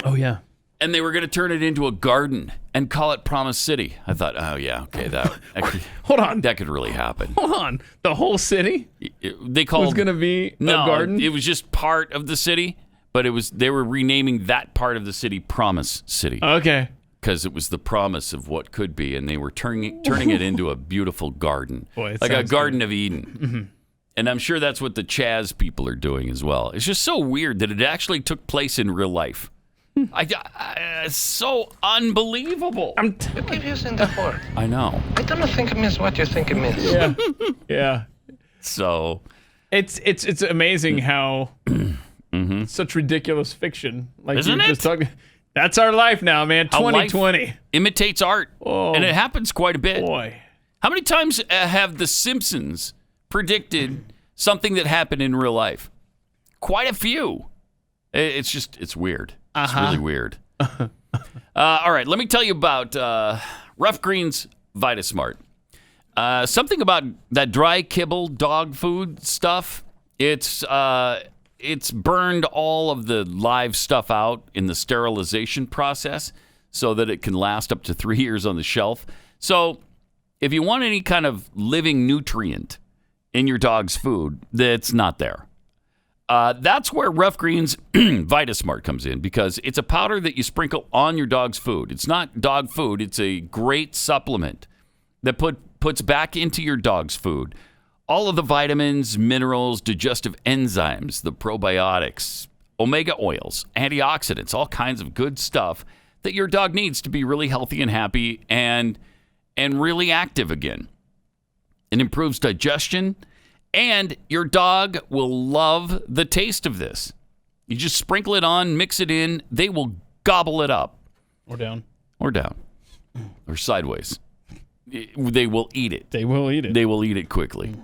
Oh, yeah. And they were going to turn it into a garden and call it Promise City. I thought, oh, yeah, okay, that could, hold on. That could really happen. Hold on. The whole city? They called was going to be a garden? It was just part of the city, but they were renaming that part of the city Promise City. Okay. Because it was the promise of what could be, and they were turning it into a beautiful garden. Boy, like a Garden of Eden. Mm-hmm. And I'm sure that's what the CHAZ people are doing as well. It's just so weird that it actually took place in real life. It's so unbelievable. You keep using the word. I know. I don't think it means what you think it means. Yeah. Yeah. So it's amazing how such ridiculous fiction. Like Isn't you it? just talking. That's our life now, man. How life 2020 imitates art, Oh, and it happens quite a bit. boy. How many times have The Simpsons predicted something that happened in real life? Quite a few. It's weird. It's really weird. All right, let me tell you about Rough Green's VitaSmart. Something about that dry kibble dog food stuff. It's burned all of the live stuff out in the sterilization process so that it can last up to 3 years on the shelf. So if you want any kind of living nutrient in your dog's food that's not there, that's where Rough Green's VitaSmart comes in, because it's a powder that you sprinkle on your dog's food. It's not dog food. It's a great supplement that puts back into your dog's food all of the vitamins, minerals, digestive enzymes, the probiotics, omega oils, antioxidants, all kinds of good stuff that your dog needs to be really healthy and happy and really active again. It improves digestion, and your dog will love the taste of this. You just sprinkle it on, mix it in, they will gobble it up. Or down. Or sideways. They will eat it. They will eat it. They will eat it quickly.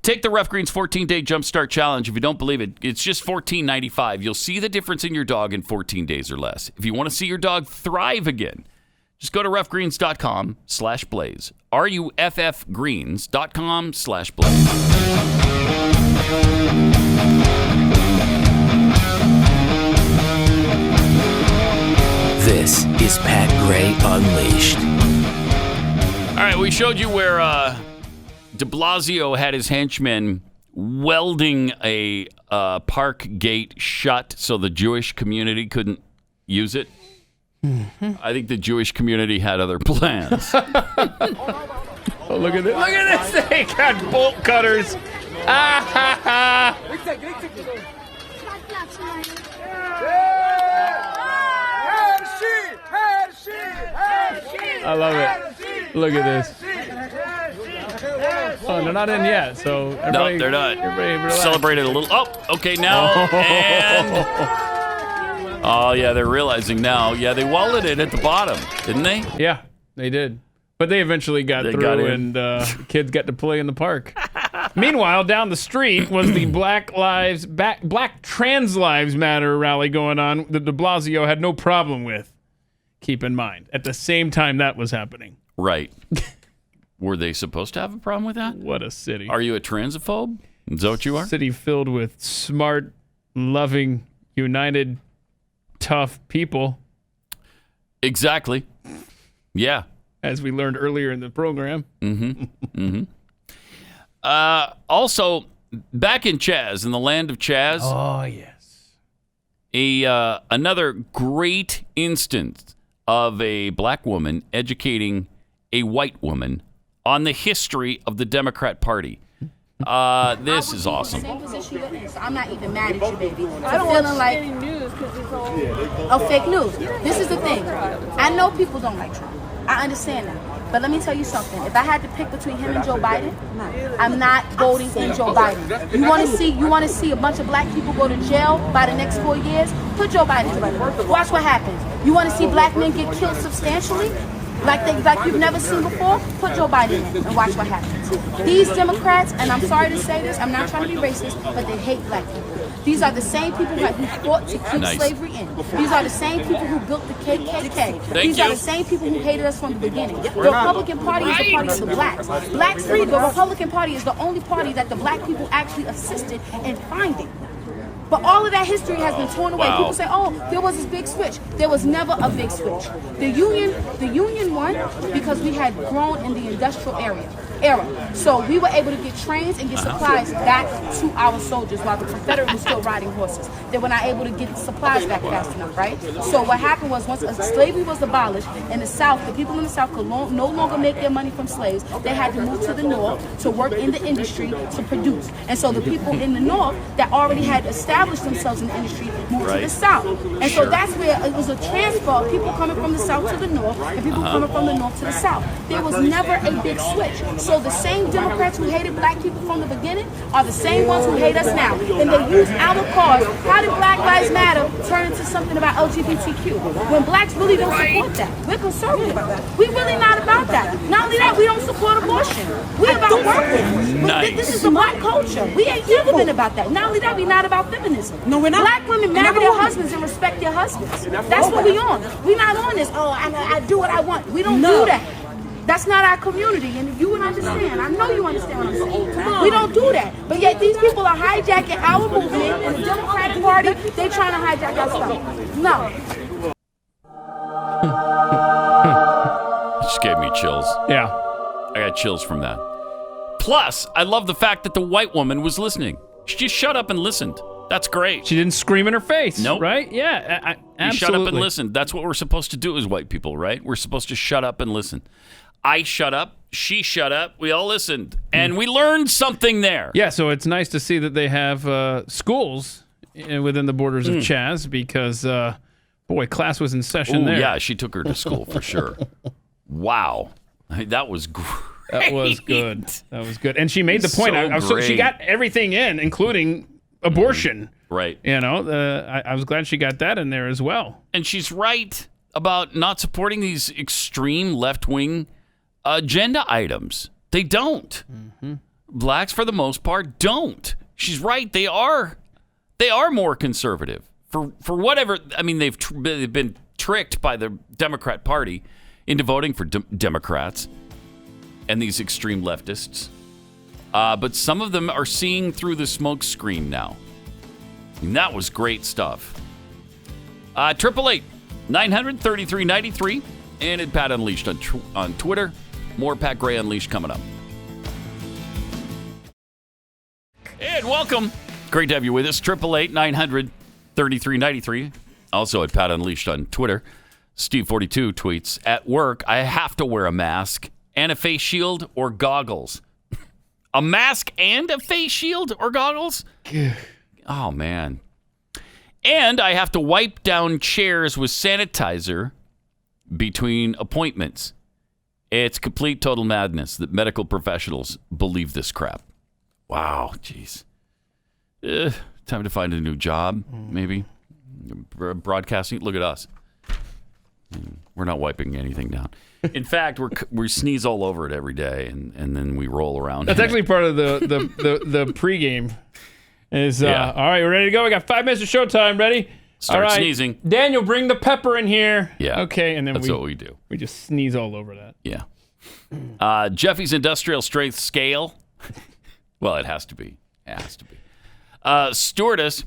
Take the Rough Greens 14-day Jumpstart Challenge. If you don't believe it, it's just $14.95. You'll see the difference in your dog in 14 days or less. If you want to see your dog thrive again, just go to roughgreens.com/blaze. RUFFgreens.com/blaze. This is Pat Gray Unleashed. All right, we showed you where de Blasio had his henchmen welding a park gate shut so the Jewish community couldn't use it. I think the Jewish community had other plans. Oh, look at this. Look at this. They got bolt cutters. Ah, ha, ha. I love it. Look at this. Oh, they're not in yet, so everybody, no, they're not. Relax. Celebrated a little. Oh, okay, now. And, oh, yeah, they're realizing now. Yeah, they welded it at the bottom, didn't they? Yeah, they did. But they eventually got through, and kids got to play in the park. Meanwhile, down the street was the Black Trans Lives Matter rally going on that de Blasio had no problem with. Keep in mind, at the same time that was happening. Right. Were they supposed to have a problem with that? What a city. Are you a transphobe? Is that what you are? City filled with smart, loving, united, tough people. Exactly. Yeah. As we learned earlier in the program. Also, back in CHAZ, in the land of CHAZ. Oh, yes. Another great instance of a black woman educating a white woman on the history of the Democrat Party. This is awesome. Same position you're in, so I'm not even mad at you, baby. I don't feeling like news because it's all fake news. This is the thing. I know people don't like Trump. I understand that. But let me tell you something. If I had to pick between him and Joe Biden, I'm not voting in Joe Biden. You want to see a bunch of black people go to jail by the next 4 years? Put Joe Biden in jail. Watch what happens. You want to see black men get killed substantially? Like you've never seen before? Put Joe Biden in and watch what happens. These Democrats, and I'm sorry to say this, I'm not trying to be racist, but they hate black people. These are the same people who fought to keep slavery in. These are the same people who built the KKK. These are the same people who hated us from the beginning. The Republican Party is the party of the blacks. The Republican Party is the only party that the black people actually assisted in finding. But all of that history has been torn away. People say, oh, there was this big switch. There was never a big switch. The Union won because we had grown in the industrial area. era. So we were able to get trains and get supplies back to our soldiers while the Confederate was still riding horses. They were not able to get supplies back fast enough, right? So what happened was once slavery was abolished in the South, the people in the South could no longer make their money from slaves. They had to move to the North to work in the industry to produce. And so the people in the North that already had established themselves in the industry moved to the South. And so that's where it was a transfer of people coming from the South to the North and people coming from the North to the South. There was never a big switch. So the same Democrats who hated black people from the beginning are the same ones who hate us now. And they use our cause. How did Black Lives Matter turn into something about LGBTQ? When blacks really don't support that. We're conservative. We're really not about that. Not only that, we don't support abortion. We're about working. Nice. This is the black culture. We ain't never been about that. Not only that, we're not about feminism. No, we're not. Black women marry their husbands and respect their husbands. That's what we on. We're not on this, I do what I want. We don't do that. That's not our community, and if you would understand, I know you understand what I'm saying. We don't do that. But yet these people are hijacking our movement, and the Democratic Party, they trying to hijack our stuff. No. It just gave me chills. Yeah. I got chills from that. Plus, I love the fact that the white woman was listening. She just shut up and listened. That's great. She didn't scream in her face. Nope. Right? Yeah, absolutely. You shut up and listen. That's what we're supposed to do as white people, right? We're supposed to shut up and listen. I shut up. She shut up. We all listened. And we learned something there. Yeah, so it's nice to see that they have schools within the borders of CHAZ because, boy, class was in session there. Yeah, she took her to school for sure. Wow. That was great. That was good. That was good. And she made the point. So she got everything in, including abortion. Right. You know, I was glad she got that in there as well. And she's right about not supporting these extreme left-wing agenda items. They don't. Blacks, for the most part, don't. She's right. They are more conservative for whatever. I mean, they've been tricked by the Democrat Party into voting for Democrats and these extreme leftists. But some of them are seeing through the smoke screen now. And that was great stuff. 888-900-3393 and at Pat Unleashed on Twitter. More Pat Gray Unleashed coming up. And welcome. Great to have you with us. 888-900-3393. Also at Pat Unleashed on Twitter. Steve42 tweets, at work, I have to wear a mask and a face shield or goggles. A mask and a face shield or goggles? Oh, man. And I have to wipe down chairs with sanitizer between appointments. It's complete total madness that medical professionals believe this crap. Wow, jeez. Time to find a new job, maybe. Broadcasting. Look at us. We're not wiping anything down. In fact, we sneeze all over it every day, and then we roll around. That's actually part of the pregame. All right, we're ready to go. We got 5 minutes of showtime. Ready? Start all right. Sneezing. Daniel, bring the pepper in here. Yeah. Okay, and then that's what we do. We just sneeze all over that. Yeah. Jeffy's industrial strength scale. Well, it has to be. It has to be. Stewardess.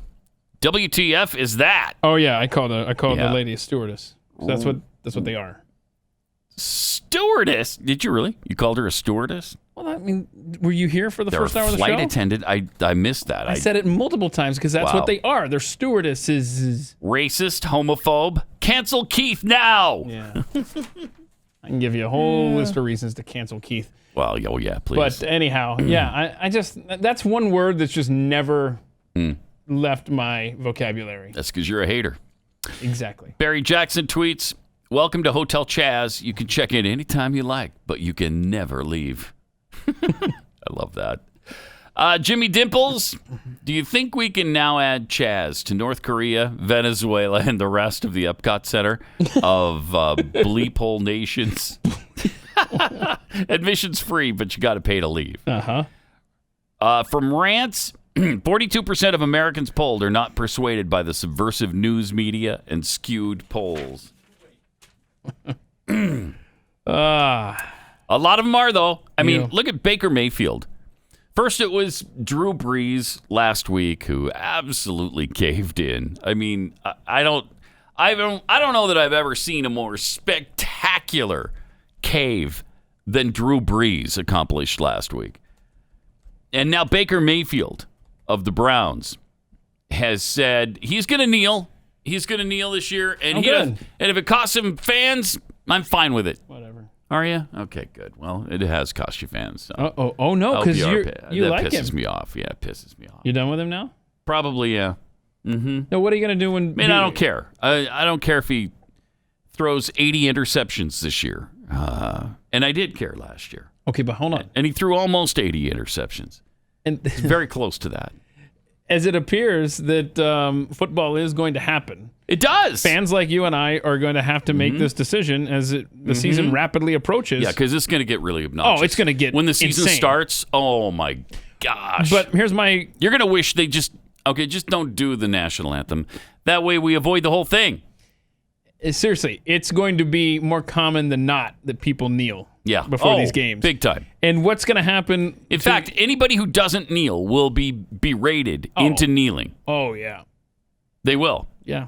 WTF is that? Oh yeah, I called the lady a stewardess. So that's what they are. Stewardess? Did you really? You called her a stewardess? Well, I mean, were you here for the first hour of the show? Flight attendant. I missed that. I said it multiple times because that's what they are. They're stewardesses. Racist, homophobe. Cancel Keith now. Yeah. I can give you a whole list of reasons to cancel Keith. Well, yeah, please. But anyhow, I just that's one word that's just never left my vocabulary. That's because you're a hater. Exactly. Barry Jackson tweets, welcome to Hotel CHAZ. You can check in anytime you like, but you can never leave. I love that. Jimmy Dimples, do you think we can now add CHAZ to North Korea, Venezuela, and the rest of the Epcot Center of bleep hole nations? Admission's free, but you got to pay to leave. From Rants, 42% of Americans polled are not persuaded by the subversive news media and skewed polls. A lot of them are, though. I mean, look at Baker Mayfield. First, it was Drew Brees last week who absolutely caved in. I mean, I don't know that I've ever seen a more spectacular cave than Drew Brees accomplished last week. And now Baker Mayfield of the Browns has said he's going to kneel. He's going to kneel this year. And and if it costs him fans, I'm fine with it. Whatever. Are you? Okay, good. Well, it has cost you fans. So. Oh, no, because you like him. That pisses me off. Yeah, it pisses me off. You done with him now? Probably, yeah. Mm-hmm. Now, what are you going to do when... Man, I don't care. I don't care if he throws 80 interceptions this year. And I did care last year. Okay, but hold on. And he threw almost 80 interceptions. And it's very close to that. As it appears that football is going to happen. It does. Fans like you and I are going to have to make this decision as the season rapidly approaches. Yeah, because it's going to get really obnoxious. Oh, it's going to get when the season insane. starts. Oh my gosh! But here's my. You're going to wish they just don't do the national anthem. That way we avoid the whole thing. Seriously, it's going to be more common than not that people kneel. Yeah. Before these games, big time. And what's going to happen? In fact, anybody who doesn't kneel will be berated into kneeling. Oh yeah, they will. Yeah.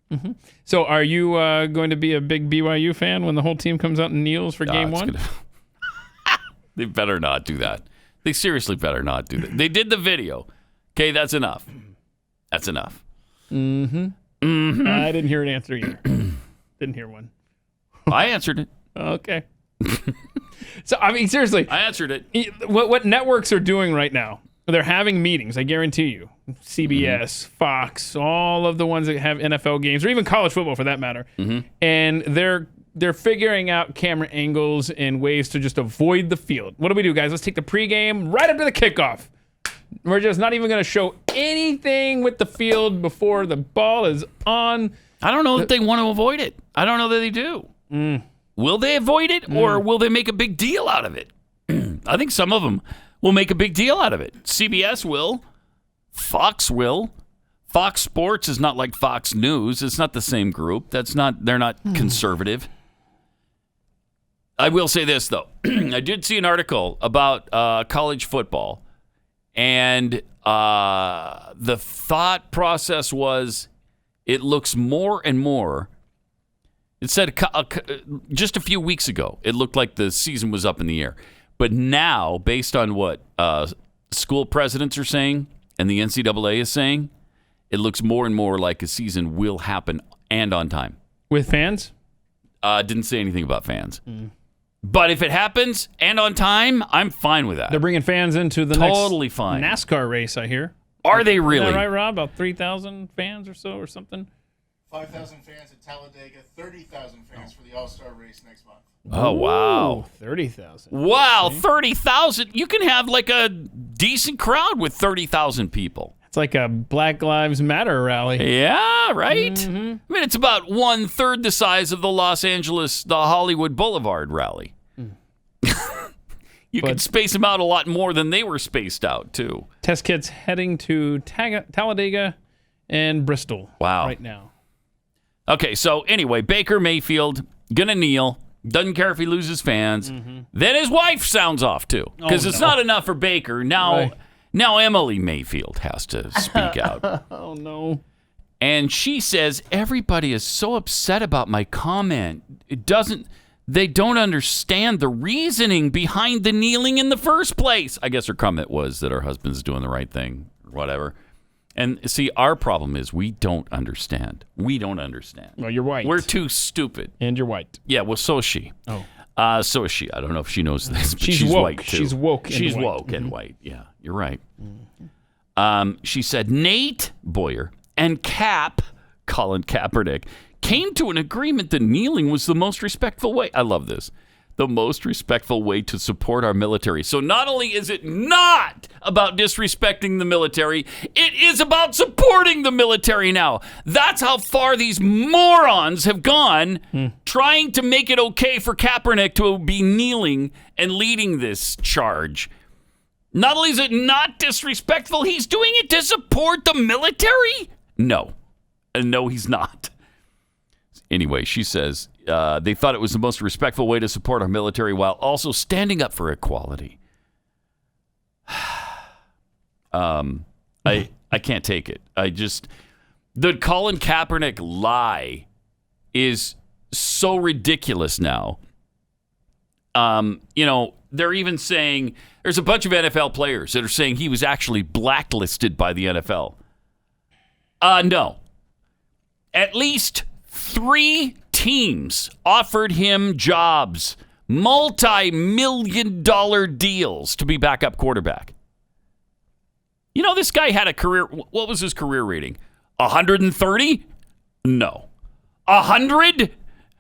Mm-hmm. So, are you going to be a big BYU fan when the whole team comes out and kneels for game one? They better not do that. They seriously better not do that. They did the video. Okay, that's enough. That's enough. Mm-hmm. Mm-hmm. I didn't hear an answer either. Didn't hear one. I answered it. Okay. So, I mean, seriously. I answered it. What networks are doing right now, they're having meetings, I guarantee you. CBS, Fox, all of the ones that have NFL games, or even college football for that matter. Mm-hmm. And they're figuring out camera angles and ways to just avoid the field. What do we do, guys? Let's take the pregame right up to the kickoff. We're just not even going to show anything with the field before the ball is on. I don't know if they want to avoid it. I don't know that they do. Will they avoid it, or will they make a big deal out of it? I think some of them will make a big deal out of it. CBS will. Fox will. Fox Sports is not like Fox News. It's not the same group. They're not conservative. I will say this, though. I did see an article about college football, and the thought process was it looks more and more. It said just a few weeks ago, it looked like the season was up in the air. But now, based on what school presidents are saying and the NCAA is saying, it looks more and more like a season will happen and on time. With fans? Didn't say anything about fans. But if it happens and on time, I'm fine with that. They're bringing fans into the totally next fine NASCAR race, I hear. Are they really? Is that right, Rob? About 3,000 fans or so or something? 5,000 fans at Talladega, 30,000 fans for the All-Star race next month. Oh, wow. 30,000. Wow, 30,000. You can have like a decent crowd with 30,000 people. It's like a Black Lives Matter rally. Yeah, right? Mm-hmm. I mean, it's about 1/3 the size of the Hollywood Boulevard rally. You could space them out a lot more than they were spaced out, too. Test kits heading to Talladega and Bristol right now. Okay, so anyway, Baker Mayfield, gonna kneel. Doesn't care if he loses fans. Mm-hmm. Then his wife sounds off, too. Because it's not enough for Baker. Now Emily Mayfield has to speak out. Oh, no. And she says, everybody is so upset about my comment. They don't understand the reasoning behind the kneeling in the first place. I guess her comment was that her husband's doing the right thing or whatever. And see, our problem is we don't understand. We don't understand. Well, you're white. We're too stupid. And you're white. Yeah, well, so is she. Oh. So is she. I don't know if she knows this, but she's woke. white, too. She's woke. She's woke and white. Yeah, you're right. Mm-hmm. She said Nate Boyer and Colin Kaepernick, came to an agreement that kneeling was the most respectful way. I love this. The most respectful way to support our military. So not only is it not about disrespecting the military, it is about supporting the military now. That's how far these morons have gone trying to make it okay for Kaepernick to be kneeling and leading this charge. Not only is it not disrespectful, he's doing it to support the military? No. No, he's not. Anyway, she says they thought it was the most respectful way to support our military while also standing up for equality. I can't take it. The Colin Kaepernick lie is so ridiculous now. They're even saying there's a bunch of NFL players that are saying he was actually blacklisted by the NFL. No. At least 3 teams offered him jobs, multi-million-dollar deals to be backup quarterback. This guy had a career. What was his career rating? 130? No. 100?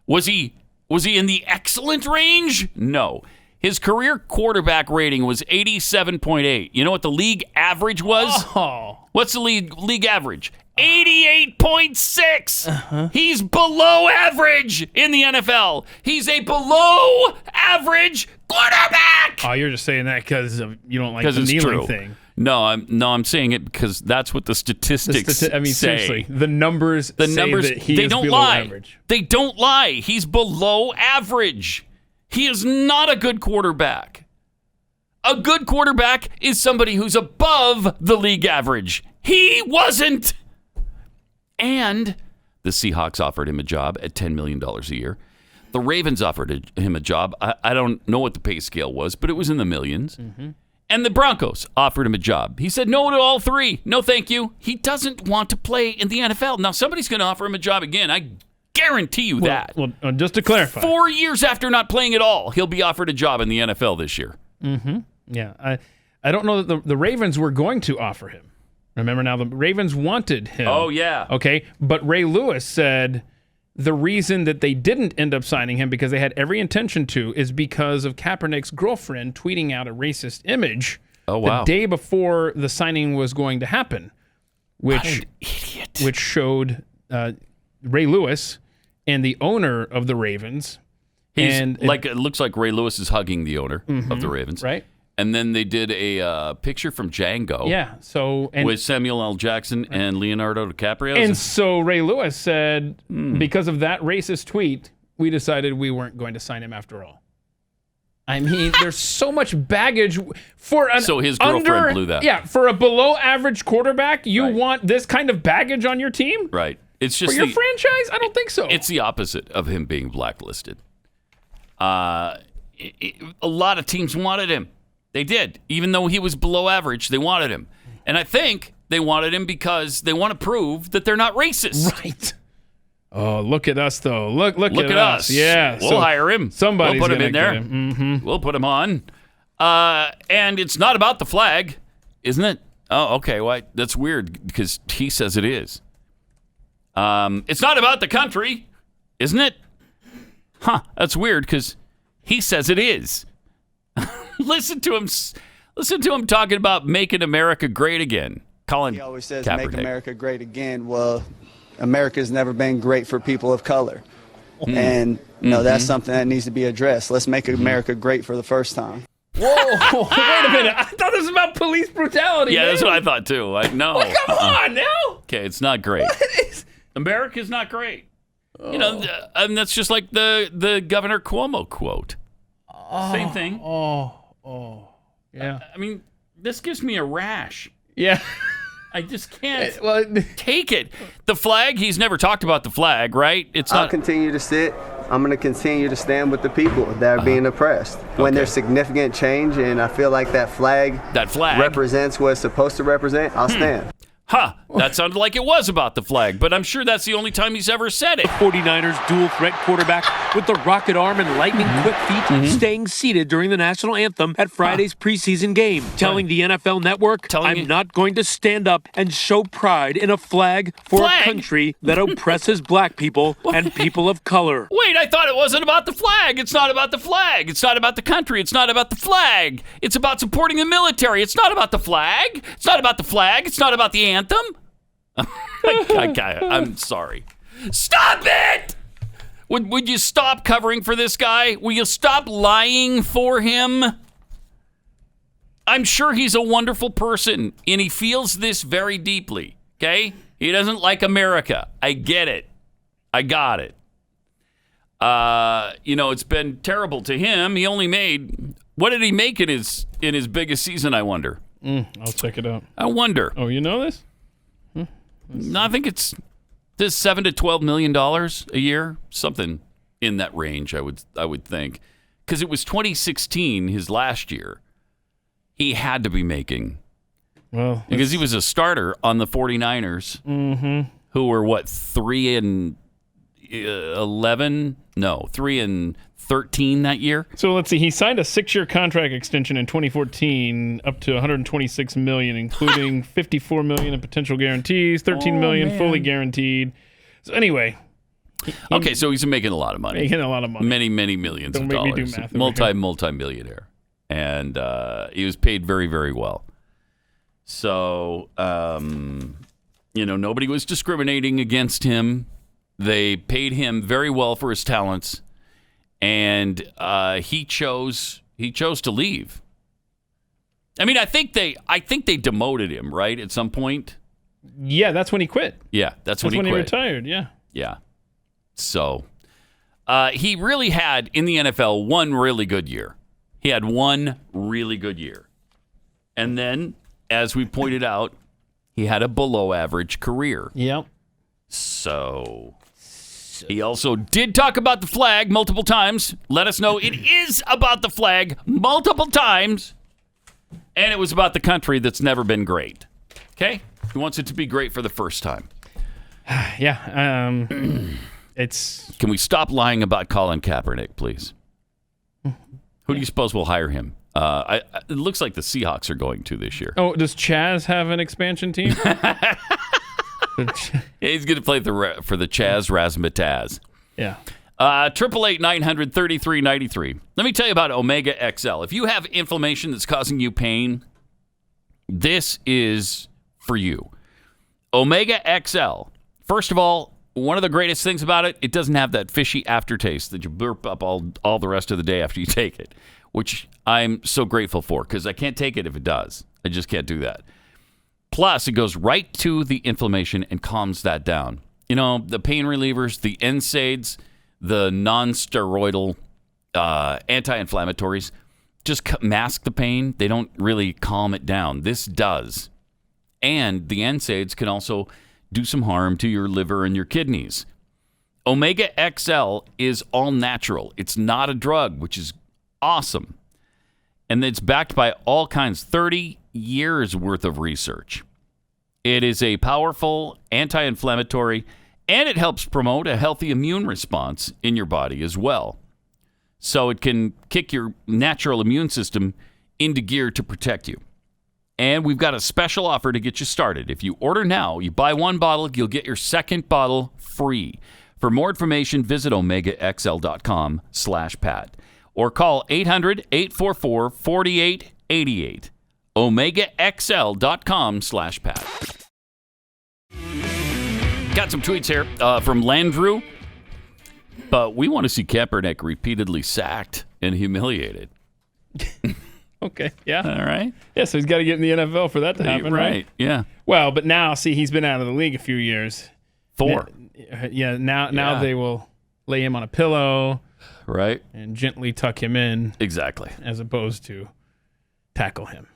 Was he in the excellent range? No. His career quarterback rating was 87.8. You know what the league average was? Oh. What's the league average? 88.6. He's below average in the NFL. He's a below average quarterback. Oh, you're just saying that because you don't like the kneeling thing. No, I'm saying it because that's what the statistics say. Seriously, the numbers say that he is below average. They don't lie. He's below average. He is not a good quarterback. A good quarterback is somebody who's above the league average. He wasn't. And the Seahawks offered him a job at $10 million a year. The Ravens offered him a job. I don't know what the pay scale was, but it was in the millions. Mm-hmm. And the Broncos offered him a job. He said no to all 3. No, thank you. He doesn't want to play in the NFL. Now, somebody's going to offer him a job again. I guarantee you that. Well, just to clarify. 4 years after not playing at all, he'll be offered a job in the NFL this year. Mm-hmm. Yeah. I don't know that the Ravens were going to offer him. Remember now, the Ravens wanted him. Oh, yeah. Okay. But Ray Lewis said the reason that they didn't end up signing him, because they had every intention to, is because of Kaepernick's girlfriend tweeting out a racist image the day before the signing was going to happen, which showed Ray Lewis and the owner of the Ravens. It looks like Ray Lewis is hugging the owner of the Ravens. Right. And then they did a picture from Django. Yeah. With Samuel L. Jackson and Leonardo DiCaprio. And so Ray Lewis said, because of that racist tweet, we decided we weren't going to sign him after all. I mean, there's so much baggage for So his girlfriend blew that. Yeah, for a below average quarterback, you want this kind of baggage on your team? Right. It's just for your franchise? I don't think so. It's the opposite of him being blacklisted. A lot of teams wanted him. They did. Even though he was below average, they wanted him. And I think they wanted him because they want to prove that they're not racist. Right. Oh, look at us, though. Look at us. Yeah. We'll hire him. Somebody's we'll put him in there. Mm-hmm. We'll put him on. And it's not about the flag, isn't it? Oh, okay. Well, that's weird because he says it is. It's not about the country, isn't it? Huh. That's weird because he says it is. Listen to him talking about making America great again. Colin He always says, Kaepernick. make America great again. Well, America's never been great for people of color. And, that's something that needs to be addressed. Let's make America great for the first time. Whoa, wait a minute. I thought this was about police brutality. Yeah, man. that's what I thought, too. No. Well, come on now. Okay, it's not great. America's not great. Oh. And that's just like the Governor Cuomo quote. Same thing. Yeah. I mean, this gives me a rash. Yeah. I just can't take it. The flag, he's never talked about the flag, right? I'll continue to sit. I'm going to continue to stand with the people that are being oppressed. When there's significant change and I feel like that flag represents what it's supposed to represent, I'll stand. Huh, that sounded like it was about the flag, but I'm sure that's the only time he's ever said it. The 49ers dual threat quarterback with the rocket arm and lightning quick feet staying seated during the national anthem at Friday's preseason game, telling the NFL Network, I'm not going to stand up and show pride in a flag for a country that oppresses black people and people of color. Wait, I thought it wasn't about the flag. It's not about the flag. It's not about the country. It's not about the flag. It's about supporting the military. It's not about the flag. It's not about the flag. It's not about the anthem. I'm sorry. Stop it! Would you stop covering for this guy? Will you stop lying for him? I'm sure he's a wonderful person, and he feels this very deeply, okay? He doesn't like America. I get it. I got it. It's been terrible to him. He only made... What did he make in his biggest season, I wonder? I'll check it out. I wonder. Oh, you know this? No, I think it's this $7 to $12 million a year, something in that range. I would think, because it was 2016, his last year. He had to be making. Well, because he was a starter on the 49ers, who were, 3-11? No, 3-13 that year. So let's see. He signed a 6-year contract extension in 2014, up to $126 million, including $54 million in potential guarantees, $13 million fully guaranteed. So anyway. Okay, so he's making a lot of money. Making a lot of money. Many, many millions of dollars. Don't make me do math. Multi-millionaire. And he was paid very, very well. So, nobody was discriminating against him. They paid him very well for his talents. And he chose to leave. I mean, I think they demoted him, right, at some point? Yeah, that's when he quit. Yeah, that's when he quit. He retired, yeah. Yeah. So, he really had, in the NFL, one really good year. He had one really good year. And then, as we pointed out, he had a below-average career. Yep. So, he also did talk about the flag multiple times. Let us know it is about the flag multiple times. And it was about the country that's never been great. Okay? He wants it to be great for the first time. Yeah. It's. Can we stop lying about Colin Kaepernick, please? Who do you suppose will hire him? It looks like the Seahawks are going to this year. Oh, does CHAZ have an expansion team? Yeah, he's going to play for the CHAZ Razzmatazz. Yeah. 888-900-3393. Let me tell you about Omega XL. If you have inflammation that's causing you pain, this is for you. Omega XL. First of all, one of the greatest things about it, it doesn't have that fishy aftertaste that you burp up all the rest of the day after you take it, which I'm so grateful for because I can't take it if it does. I just can't do that. Plus, it goes right to the inflammation and calms that down. You know, the pain relievers, the NSAIDs, the non-steroidal anti-inflammatories just mask the pain. They don't really calm it down. This does. And the NSAIDs can also do some harm to your liver and your kidneys. Omega XL is all natural. It's not a drug, which is awesome. And it's backed by all kinds, 30 years worth of research. It is a powerful anti-inflammatory, and it helps promote a healthy immune response in your body as well. So it can kick your natural immune system into gear to protect you. And we've got a special offer to get you started. If you order now, you buy one bottle, you'll get your second bottle free. For more information, visit omegaxl.com/Pat or call 800-844-4888. omegaxl.com/Pat. Got some tweets here from Landrew. But we want to see Kaepernick repeatedly sacked and humiliated. Okay, yeah. All right. Yeah, so he's got to get in the NFL for that to happen, right? Yeah. Well, but now, see, he's been out of the league a few years. 4. Yeah, now they will lay him on a pillow. Right. And gently tuck him in. Exactly. As opposed to tackle him.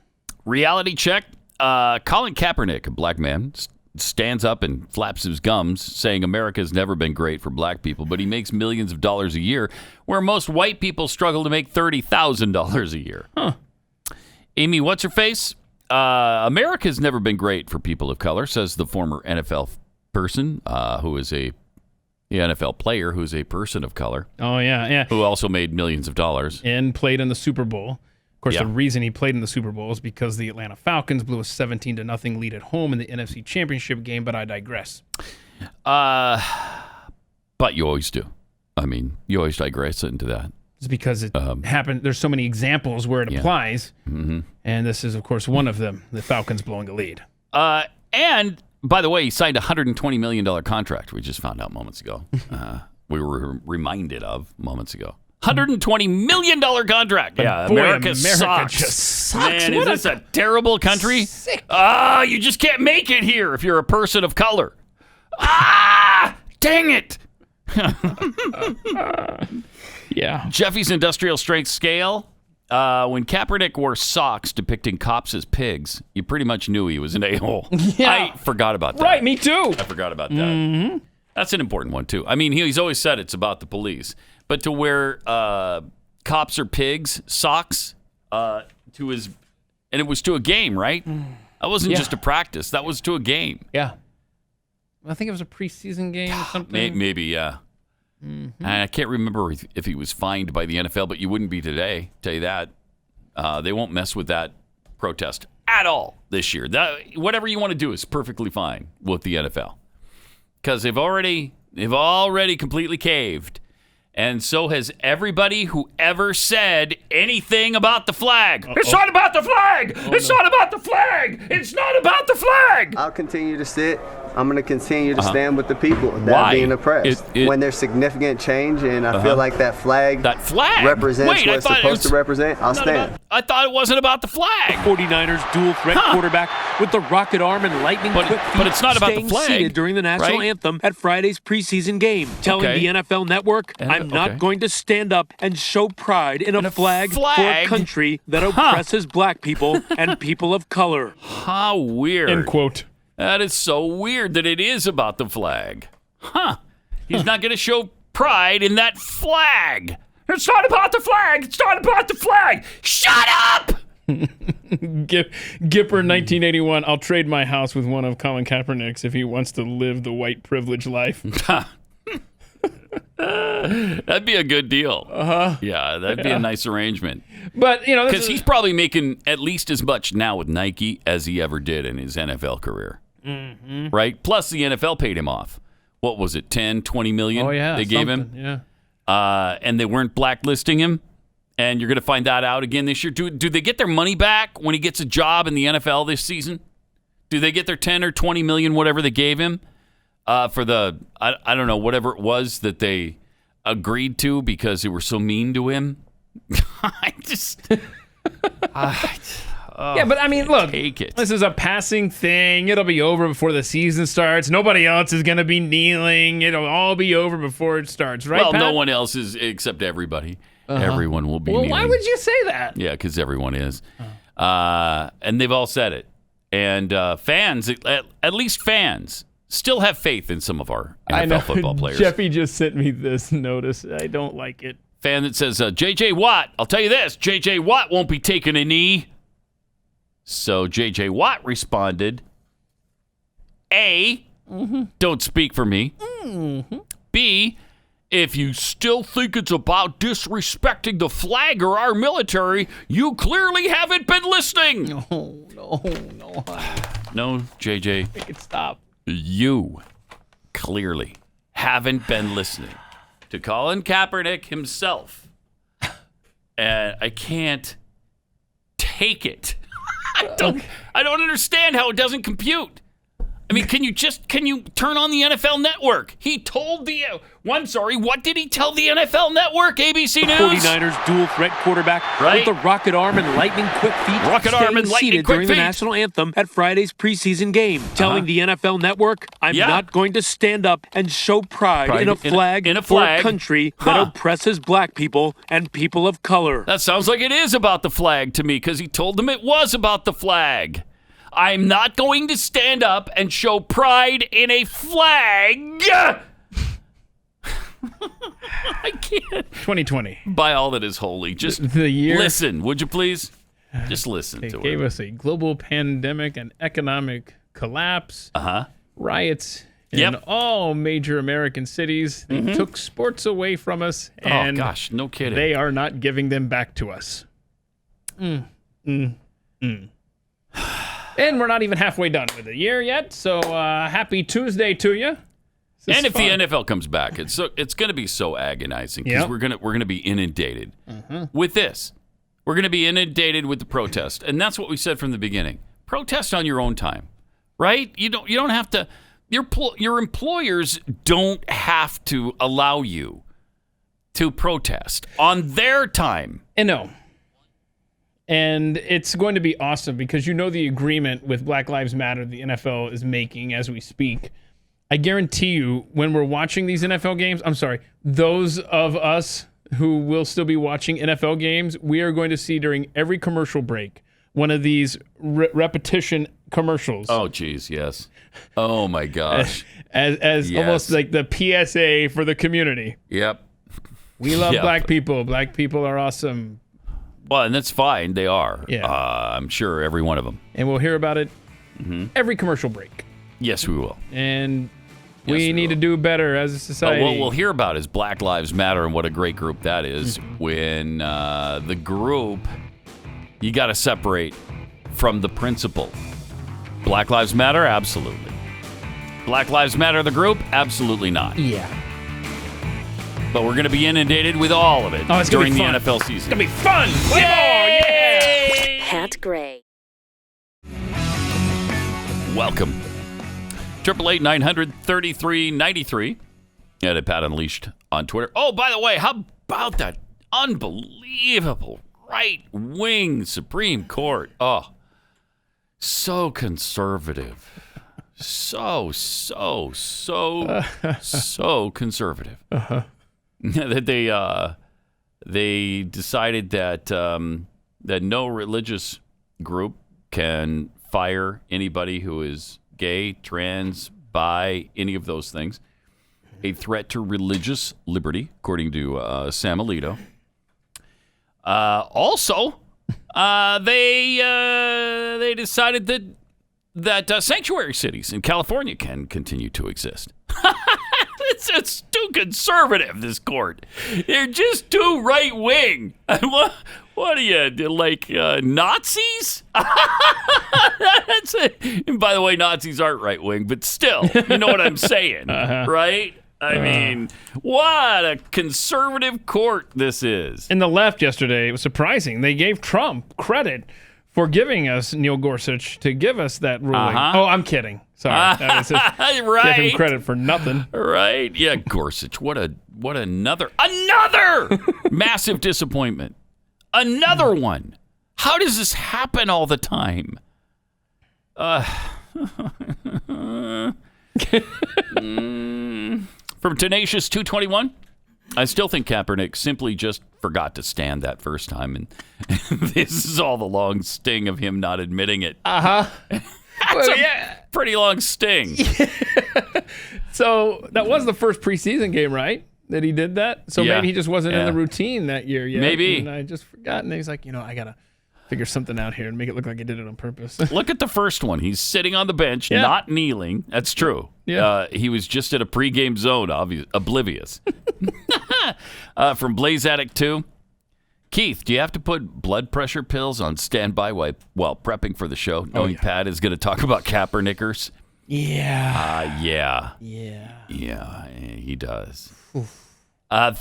Reality check. Colin Kaepernick, a black man, stands up and flaps his gums, saying America's never been great for black people, but he makes millions of dollars a year, where most white people struggle to make $30,000 a year. Huh. Amy, what's her face? America's never been great for people of color, says the former NFL person, who is the NFL player who's a person of color. Oh, yeah. Who also made millions of dollars. And played in the Super Bowl. Of course, the reason he played in the Super Bowl is because the Atlanta Falcons blew a 17-0 lead at home in the NFC Championship game, but I digress. But you always do. I mean, you always digress into that. It's because it happened. There's so many examples where it applies. Mm-hmm. And this is, of course, one of them, the Falcons blowing a lead. And, by the way, he signed a $120 million contract we just found out moments ago. We were reminded of moments ago. $120 million contract. Yeah, boy, America sucks. Just sucks. Man, is this a terrible country? You just can't make it here if you're a person of color. Dang it. Yeah. Jeffy's industrial strength scale. When Kaepernick wore socks depicting cops as pigs, you pretty much knew he was an a-hole. Yeah. I forgot about that. Right, me too. I forgot about that. Mm-hmm. That's an important one, too. I mean, he's always said it's about the police. But to wear "Cops are pigs" socks to his, and it was to a game, right? That wasn't just a practice. That was to a game. Yeah. I think it was a preseason game or something. Maybe, yeah. Mm-hmm. I can't remember if he was fined by the NFL, but you wouldn't be today. Tell you that. They won't mess with that protest at all this year. Whatever you want to do is perfectly fine with the NFL, because they've already completely caved, and so has everybody who ever said anything about the flag. It's not about the flag. It's not about the flag. It's not about the flag. I'll continue to sit. I'm going to continue to stand with the people that are being oppressed. When there's significant change, and I feel like that flag represents what it's supposed to represent, I'll stand. I thought it wasn't about the flag. 49ers dual threat quarterback with the rocket arm and lightning quick feet, but it's not about the flag. Seated during the national anthem at Friday's preseason game, telling the NFL Network, "I'm not going to stand up and show pride in a flag for a country that oppresses black people and people of color." How weird. End quote. That is so weird that it is about the flag. He's not going to show pride in that flag. It's not about the flag. It's not about the flag. Shut up! Gipper 1981, I'll trade my house with one of Colin Kaepernick's if he wants to live the white privilege life. That'd be a good deal. Yeah, that'd be a nice arrangement. But, because he's probably making at least as much now with Nike as he ever did in his NFL career. Mm-hmm. Right? Plus, the NFL paid him off. What was it, 10, 20 million they gave him? Yeah. And they weren't blacklisting him. And you're going to find that out again this year. Do they get their money back when he gets a job in the NFL this season? Do they get their 10 or 20 million, whatever they gave him, for the, I don't know, whatever it was that they agreed to because they were so mean to him? Yeah, but I mean, look, this is a passing thing. It'll be over before the season starts. Nobody else is going to be kneeling. It'll all be over before it starts, right, Well, Pat? no one else is except everybody. Everyone will be kneeling. Why would you say that? Yeah, because everyone is. And they've all said it. And fans, at least fans, still have faith in some of our NFL football players. Jeffy just sent me this notice. I don't like it. Fan that says, J.J. Watt, I'll tell you this, J.J. Watt won't be taking a knee. So J.J. Watt responded, A, don't speak for me. B, if you still think it's about disrespecting the flag or our military, you clearly haven't been listening. No. No, J.J. Make it stop. You clearly haven't been listening to Colin Kaepernick himself. And I can't take it. I don't understand how it doesn't compute. I mean, can you turn on the NFL Network? He told what did he tell the NFL Network, ABC News? 49ers dual threat quarterback with the rocket arm and lightning quick feet seated during the national anthem at Friday's preseason game, telling the NFL Network, "I'm not going to stand up and show pride in a flag for a country that oppresses black people and people of color." That sounds like it is about the flag to me, because he told them it was about the flag. I'm not going to stand up and show pride in a flag. I can't. 2020. By all that is holy. Just the year. Listen, would you please? Just listen to it. They gave us a global pandemic and economic collapse. Riots in all major American cities. They took sports away from us. And oh, gosh, no kidding. They are not giving them back to us. And we're not even halfway done with the year yet, so happy Tuesday to you. And if the NFL comes back, it's going to be so agonizing, because we're gonna be inundated with this. We're going to be inundated with the protest, and that's what we said from the beginning. Protest on your own time, right? You don't have to. Your employers don't have to allow you to protest on their time. And no. And it's going to be awesome, because the agreement with Black Lives Matter the NFL is making as we speak. I guarantee you, when we're watching these NFL games, those of us who will still be watching NFL games, we are going to see during every commercial break one of these repetition commercials. Oh, geez, yes. Oh, my gosh. As almost like the PSA for the community. Yep. We love black people. Black people are awesome. Well, and that's fine. They are. Yeah. I'm sure every one of them. And we'll hear about it every commercial break. Yes, we will. And we need to do better as a society. But what we'll hear about is Black Lives Matter and what a great group that is when the group, you got to separate from the principle. Black Lives Matter? Absolutely. Black Lives Matter, the group? Absolutely not. Yeah. But we're going to be inundated with all of it during the NFL season. It's going to be fun. Play ball. Yeah. Pat Gray. Welcome. 888-900-3393. At Pat Unleashed on Twitter. Oh, by the way, how about that unbelievable right-wing Supreme Court? Oh, so conservative. So conservative. That they decided that that no religious group can fire anybody who is gay, trans, bi, any of those things. A threat to religious liberty, according to Sam Alito. Also, they decided that sanctuary cities in California can continue to exist. It's too conservative, this court. They're just too right-wing. What are you, like Nazis? That's it. And by the way, Nazis aren't right-wing, but still, you know what I'm saying, right? I mean, what a conservative court this is. And the left yesterday, it was surprising. They gave Trump credit for giving us Neil Gorsuch to give us that ruling. Oh, I'm kidding. Sorry. That was just, right. Give him credit for nothing. Right. Yeah, Gorsuch. What another massive disappointment. Another one. How does this happen all the time? From Tenacious 221. I still think Kaepernick simply just forgot to stand that first time, and this is all the long sting of him not admitting it. That's a pretty long sting. So that was the first preseason game, right? That he did that? So maybe he just wasn't in the routine that year yet. Maybe. And I just forgot, and he's like, I got to figure something out here and make it look like he did it on purpose. Look at the first one. He's sitting on the bench, not kneeling. That's true. Yeah. He was just at a pregame zone, oblivious. From Blaze Addict 2. Keith, do you have to put blood pressure pills on standby while prepping for the show, knowing Pat is going to talk about Kaepernickers? Yeah. Yeah, he does.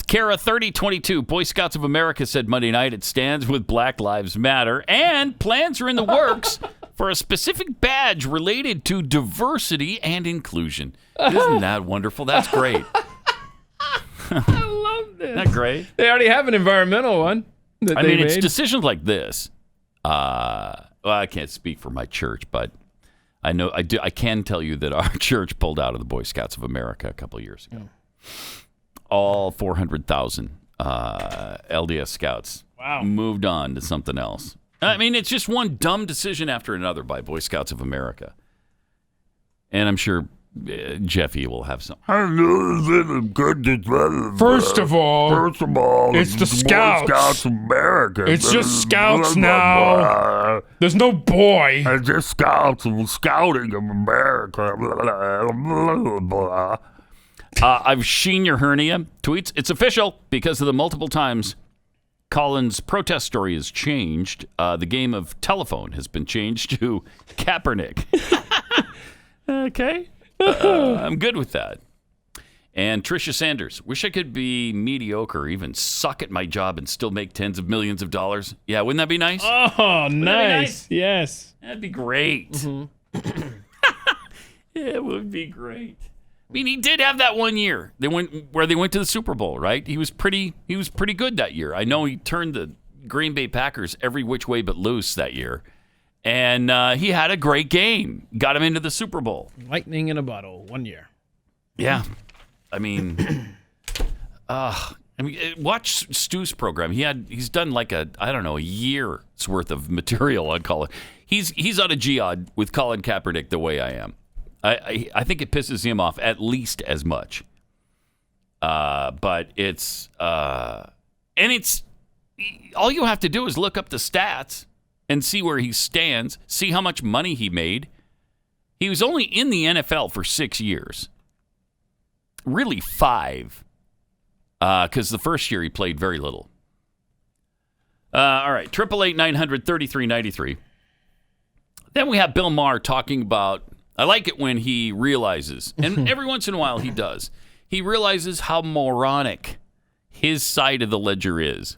Kara 3022, Boy Scouts of America said Monday night it stands with Black Lives Matter, and plans are in the works for a specific badge related to diversity and inclusion. Isn't that wonderful? That's great. I love this. Isn't that great? They already have an environmental one. It's decisions like this. Well, I can't speak for my church, but I know I do. I can tell you that our church pulled out of the Boy Scouts of America a couple of years ago. All 400,000 LDS scouts moved on to something else. I mean, it's just one dumb decision after another by Boy Scouts of America. And I'm sure Jeffy will have some. First of all, it's the Scouts. Boy Scouts of America. It's just Scouts now. There's no boy. It's just Scouts of Scouting of America. I've seen your hernia. Tweets. It's official because of the multiple times Colin's protest story has changed. The game of telephone has been changed to Kaepernick. Okay. I'm good with that. And Tricia Sanders. Wish I could be mediocre, even suck at my job and still make tens of millions of dollars. Yeah, wouldn't that be nice? Oh, nice. Yes. That'd be great. Mm-hmm. It would be great. I mean, he did have that one year. They went to the Super Bowl, right? He was pretty good that year. I know he turned the Green Bay Packers every which way but loose that year. And he had a great game. Got him into the Super Bowl. Lightning in a bottle, 1 year. Yeah. I mean, watch Stu's program. He's done like a year's worth of material on Colin. He's on a jihad with Colin Kaepernick the way I am. I think it pisses him off at least as much. But it's and it's all you have to do is look up the stats and see where he stands, see how much money he made. He was only in the NFL for 6 years. Really 5. Because the first year he played very little. All right, 888-900-3393. Then we have Bill Maher talking about, I like it when he realizes, and every once in a while he does, he realizes how moronic his side of the ledger is.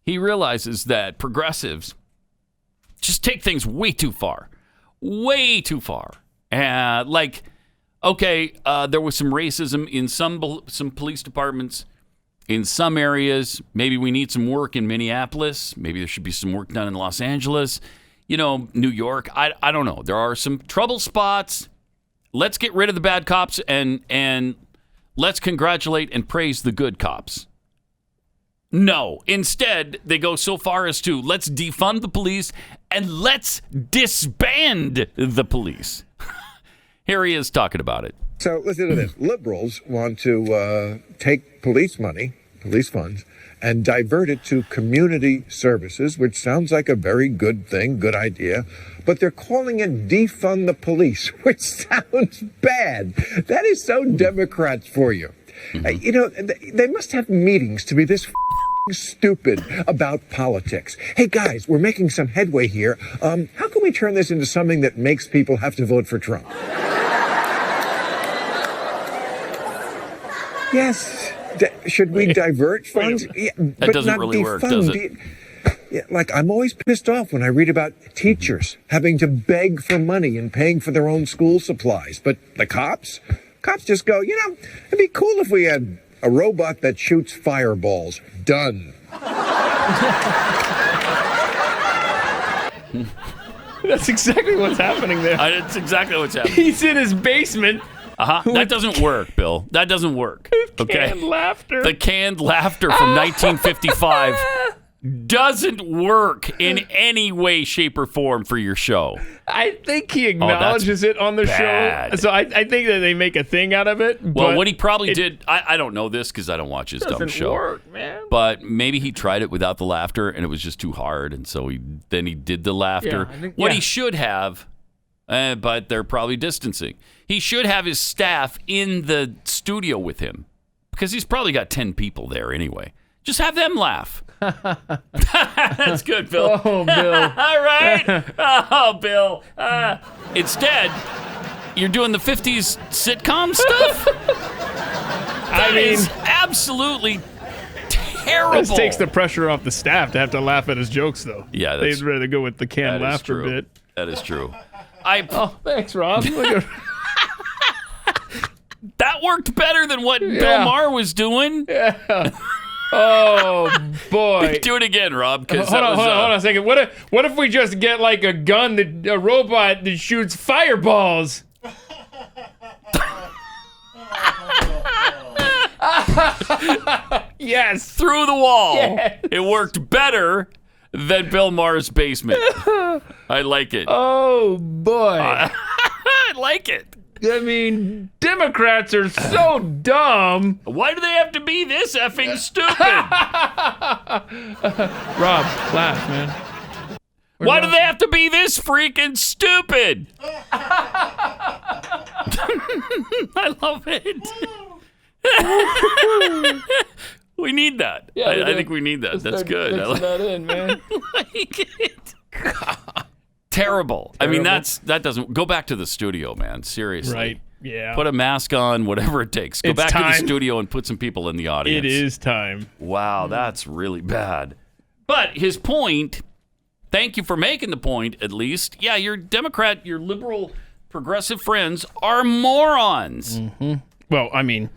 He realizes that progressives just take things way too far. Way too far. Like, okay, there was some racism in some police departments, in some areas. Maybe we need some work in Minneapolis. Maybe there should be some work done in Los Angeles. You know, New York. I don't know. There are some trouble spots. Let's get rid of the bad cops and let's congratulate and praise the good cops. No. Instead, they go so far as to let's defund the police and let's disband the police. Here he is talking about it. So listen to this. Liberals want to take police money, police funds, and divert it to community services, which sounds like a very good thing, good idea. But they're calling it defund the police, which sounds bad. That is so Democrats for you. You know, they must have meetings to be this stupid about politics. Hey guys, we're making some headway here. How can we turn this into something that makes people have to vote for Trump? Yes. Should we divert funds? Yeah, that doesn't really work, does it? Yeah, like, I'm always pissed off when I read about teachers having to beg for money and paying for their own school supplies. But the cops just go, you know, it'd be cool if we had a robot that shoots fireballs. Done. That's exactly what's happening there. That's exactly what's happening. He's in his basement. That doesn't work, Bill. That doesn't work. Okay. Canned laughter. The canned laughter from 1955 doesn't work in any way, shape, or form for your show. I think he acknowledges it on the show. So I think that they make a thing out of it. Well, what he probably did, I don't know this because I don't watch his dumb show. Work, man. But maybe he tried it without the laughter and it was just too hard. And so he did the laughter. Yeah, he should have, but they're probably distancing. He should have his staff in the studio with him because he's probably got 10 people there anyway. Just have them laugh. That's good, Bill. Oh, Bill. All right. Oh, Bill. Instead, you're doing the 50s sitcom stuff? That is absolutely terrible. This takes the pressure off the staff to have to laugh at his jokes, though. Yeah, they'd rather go with the canned laughter bit. That is true. Thanks, Rob. That worked better than what Bill Maher was doing. Yeah. Oh boy! Do it again, Rob. Hold on a second. What if we just get like a robot that shoots fireballs? Yes, through the wall. Yes. It worked better than Bill Maher's basement. I like it. Oh boy! I like it. I mean, Democrats are so dumb. Why do they have to be this effing stupid? Rob, laugh, man. Why do they have to be this freaking stupid? I love it. We need that. Yeah, I think we need that. That's good. I like that in, man. Like it. Terrible. I mean, that doesn't go back to the studio, man. Seriously. Right. Yeah. Put a mask on, whatever it takes. Go back to the studio and put some people in the audience. It is time. Wow, that's really bad. But his point, thank you for making the point, at least. Yeah, your Democrat, your liberal, progressive friends are morons. Mm-hmm. Well, I mean,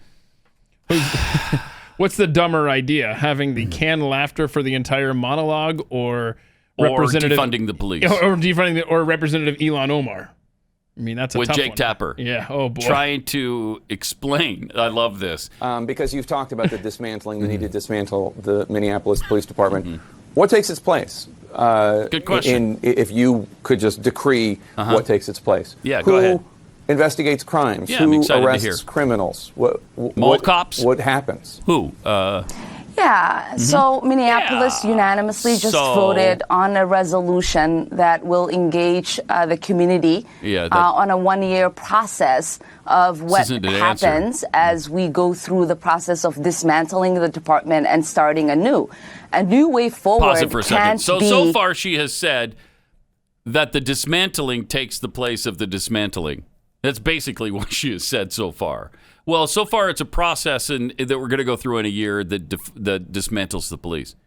what's the dumber idea? Having the canned laughter for the entire monologue or defunding the police. Or Representative Ilhan Omar. I mean, that's a with tough Jake one. Tapper. Yeah. Oh boy. Trying to explain. I love this because you've talked about the dismantling, the need to dismantle the Minneapolis Police Department. What takes its place? Good question. If you could just decree what takes its place. Yeah. Go ahead. investigates crimes? Yeah, I'm Who excited to arrests hear. criminals? Mall cops? What happens? Who? Yeah, so Minneapolis unanimously just voted on a resolution that will engage the community on a one-year process of what happens as we go through the process of dismantling the department and starting anew. A new way forward. Pause it for a second. So be... far she has said that the dismantling takes the place of the dismantling. That's basically what she has said so far. Well, so far it's a process that we're going to go through in a year that dismantles the police.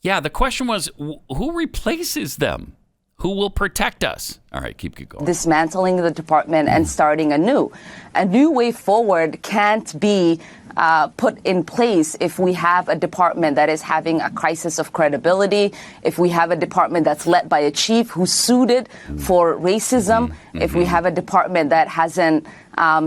Yeah, the question was, who replaces them? Who will protect us? All right, keep going. Dismantling the department and starting anew. A new way forward can't be put in place if we have a department that is having a crisis of credibility, if we have a department that's led by a chief who's suited for racism, if we have a department that hasn't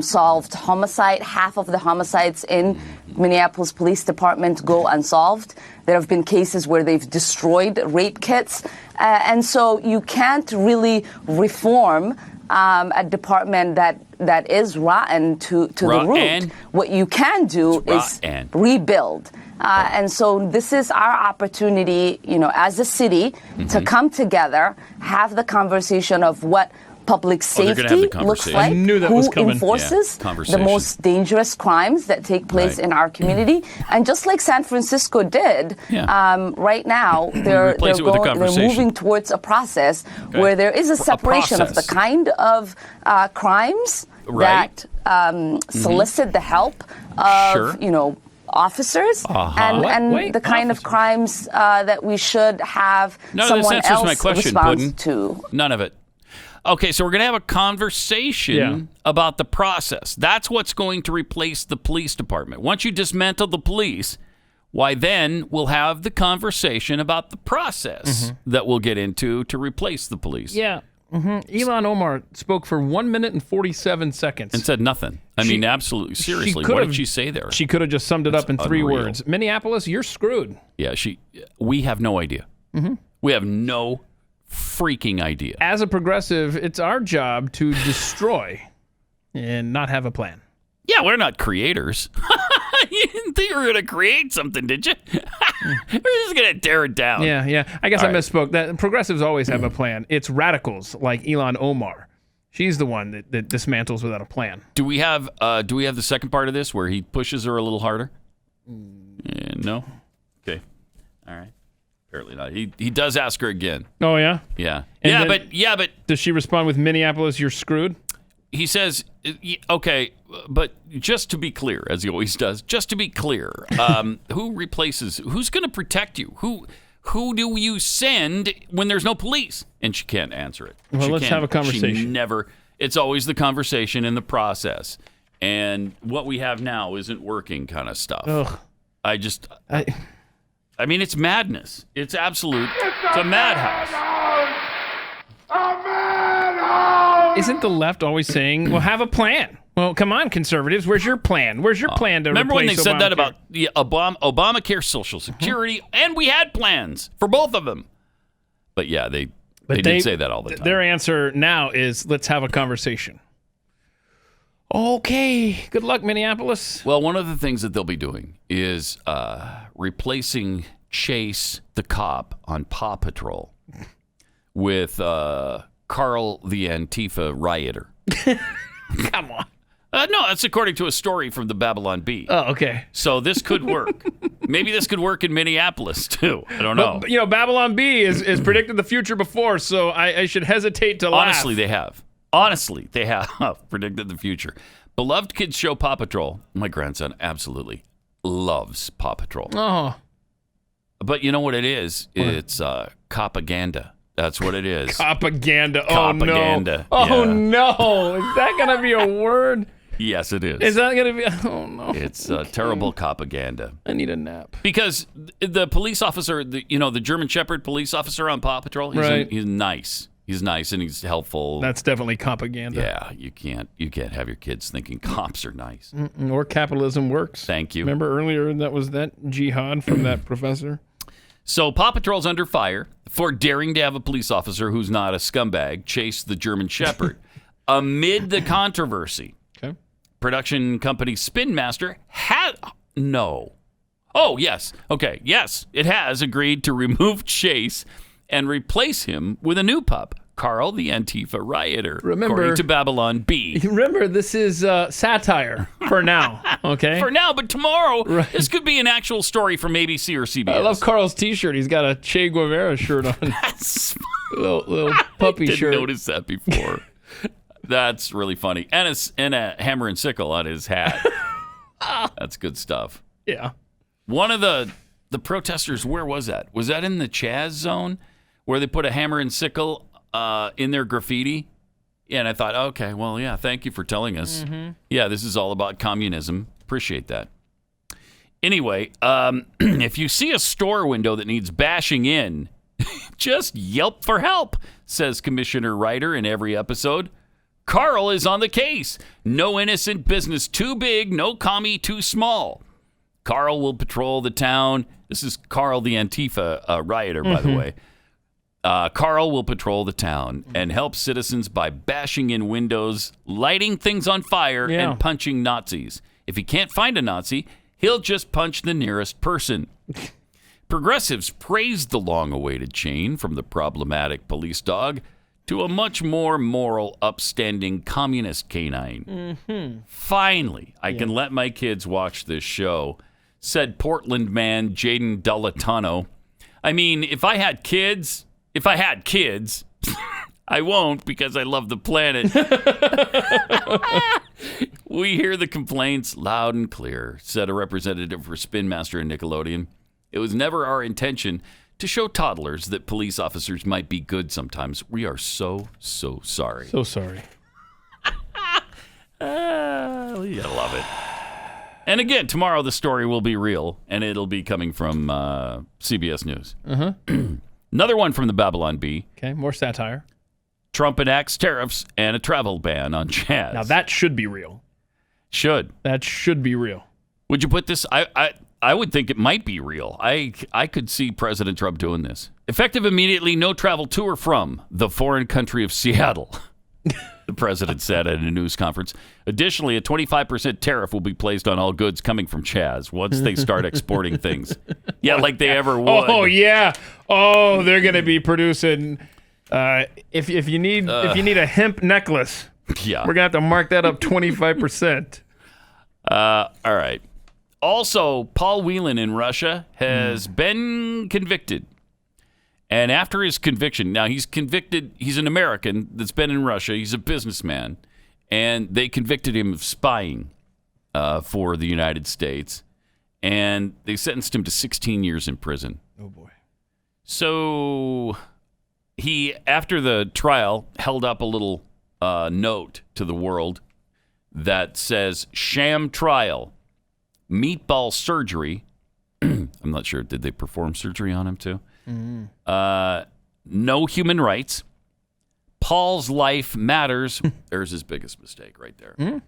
solved homicide. Half of the homicides in Minneapolis Police Department go unsolved. There have been cases where they've destroyed rape kits. And so you can't really reform a department that is rotten to the root. What you can do is rebuild. And so this is our opportunity, as a city, to come together, have the conversation of what public safety looks like, I knew that who was coming. enforces the most dangerous crimes that take place in our community. And just like San Francisco did, right now, they're moving towards a process where there is a separation of the kind of crimes that solicit the help of, officers and the kind of crimes that we should have someone else respond to. None of it. Okay, so we're going to have a conversation about the process. That's what's going to replace the police department. Once you dismantle the police, why then we'll have the conversation about the process that we'll get into to replace the police. Yeah. Ilhan Omar spoke for 1 minute and 47 seconds. And said nothing. I mean, absolutely. Seriously, what did she say there? She could have just summed it up in three words. Minneapolis, you're screwed. Yeah, we have no idea. We have no freaking idea. As a progressive, it's our job to destroy and not have a plan. Yeah, we're not creators. You didn't think we were going to create something, did you? We're just going to tear it down. Yeah. I guess I misspoke. That progressives always have a plan. It's radicals like Ilhan Omar. She's the one that dismantles without a plan. Do we have the second part of this where he pushes her a little harder? No? Okay. All right. Apparently not. He does ask her again. Oh, yeah? Yeah. And but... Does she respond with Minneapolis, you're screwed? He says, okay, but just to be clear, as he always does, just to be clear, who's going to protect you? Who do you send when there's no police? And she can't answer it. Well, let's have a conversation. It's always the conversation in the process. And what we have now isn't working kind of stuff. Ugh. I mean, it's madness. It's absolute. It's a madhouse. A madhouse! Isn't the left always saying, well, have a plan? Well, come on, conservatives. Where's your plan? Where's your plan to remember when they replace said that Obamacare? about Obamacare, Social Security, and we had plans for both of them. But yeah, they did say that all the time. Their answer now is, let's have a conversation. Okay. Good luck, Minneapolis. Well, one of the things that they'll be doing is replacing Chase the cop on Paw Patrol with Carl the Antifa rioter. Come on. No, that's according to a story from the Babylon Bee. Oh, okay. So this could work. Maybe this could work in Minneapolis, too. I don't know. But, Babylon Bee has predicted the future before, so I should hesitate to laugh. Honestly, they have predicted the future. Beloved kids show Paw Patrol. My grandson absolutely loves Paw Patrol. Oh. But you know what it is? It's propaganda. That's what it is. Propaganda. Propaganda. Oh, no. Is that going to be a word? Yes, it is. Is that going to be? Oh, no. It's terrible propaganda. I need a nap. Because the police officer, the German Shepherd police officer on Paw Patrol, he's nice. He's nice and he's helpful. That's definitely propaganda. Yeah, you can't have your kids thinking cops are nice. Or capitalism works. Thank you. Remember earlier that was that jihad from that professor? So Paw Patrol's under fire for daring to have a police officer who's not a scumbag chase the German Shepherd. Amid the controversy, production company Spin Master it has agreed to remove Chase and replace him with a new pup, Carl the Antifa rioter, according to Babylon B. Remember, this is satire for now, okay? For now, but tomorrow, this could be an actual story from ABC or CBS. I love Carl's T-shirt. He's got a Che Guevara shirt on. That's little puppy shirt. I didn't notice that before. That's really funny. And a hammer and sickle on his hat. That's good stuff. Yeah. One of the protesters, where was that? Was that in the CHAZ zone where they put a hammer and sickle in their graffiti? Yeah, and I thought, okay, well, yeah, thank you for telling us. Mm-hmm. Yeah, this is all about communism. Appreciate that. Anyway, if you see a store window that needs bashing in, just yelp for help, says Commissioner Ryder in every episode. Carl is on the case. No innocent business too big, no commie too small. Carl will patrol the town. This is Carl the Antifa rioter, by the way. Carl will patrol the town and help citizens by bashing in windows, lighting things on fire, and punching Nazis. If he can't find a Nazi, he'll just punch the nearest person. Progressives praised the long-awaited chain from the problematic police dog to a much more moral, upstanding communist canine. Mm-hmm. Finally, I can let my kids watch this show, said Portland man Jaden Delatano. I mean, if I had kids, I won't because I love the planet. We hear the complaints loud and clear, said a representative for Spin Master and Nickelodeon. It was never our intention to show toddlers that police officers might be good sometimes. We are so sorry. So sorry. You gotta love it. And again, tomorrow the story will be real, and it'll be coming from CBS News. Uh-huh. Another one from the Babylon Bee. Okay, more satire. Trump enacts tariffs and a travel ban on CHAZ. Now that should be real. That should be real. Would you put this? I would think it might be real. I could see President Trump doing this. Effective immediately, no travel to or from the foreign country of Seattle, the president said at a news conference. Additionally, a 25% tariff will be placed on all goods coming from CHAZ once they start exporting things. Yeah, like they ever would. Oh, yeah. Oh, they're going to be producing... if you need a hemp necklace, we're going to have to mark that up 25%. All right. Also, Paul Whelan in Russia has been convicted. And after his conviction, now he's convicted, he's an American that's been in Russia, he's a businessman, and they convicted him of spying for the United States, and they sentenced him to 16 years in prison. Oh, boy. So he, after the trial, held up a little note to the world that says, sham trial. Meatball surgery. I'm not sure. Did they perform surgery on him too? Mm-hmm. No human rights. Paul's life matters. There's his biggest mistake right there. Mm-hmm.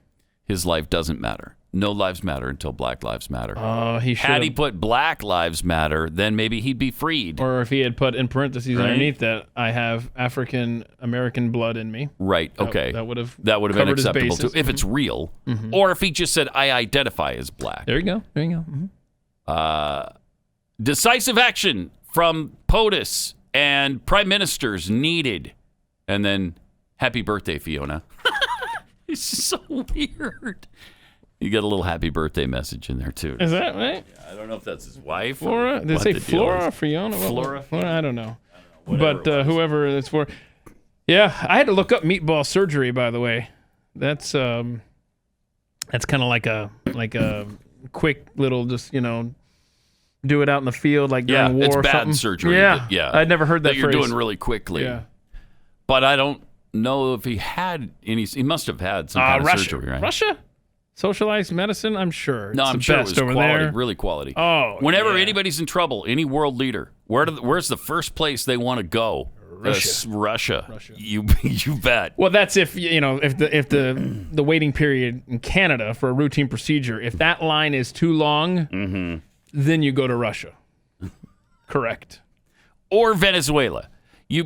His life doesn't matter. No lives matter until Black Lives Matter. Had he put Black Lives Matter, then maybe he'd be freed. Or if he had put in parentheses underneath that, I have African American blood in me. Right. Okay. That would have been acceptable too, if it's real. Mm-hmm. Or if he just said, I identify as black. There you go. Mm-hmm. Decisive action from POTUS and prime ministers needed. And then, happy birthday, Fiona. It's so weird. You get a little happy birthday message in there, too. Is that right? Yeah, I don't know if that's his wife. Flora? Did it say Flora or Fiona? Flora? I don't know. But whoever it's for. Yeah, I had to look up meatball surgery, by the way. That's kind of like a quick little just, do it out in the field like during war or something. Yeah, it's bad surgery. Yeah. I'd never heard that you're phrase. Doing really quickly. Yeah. But I don't know if he had any. He must have had some kind of surgery, right? Russia? Socialized medicine? I'm sure. No, it's I'm the sure best it was over quality, there. really quality. Oh, whenever anybody's in trouble, any world leader, where's the first place they want to go? Russia. You bet. Well, that's if the waiting period in Canada for a routine procedure, if that line is too long, then you go to Russia. Correct. Or Venezuela.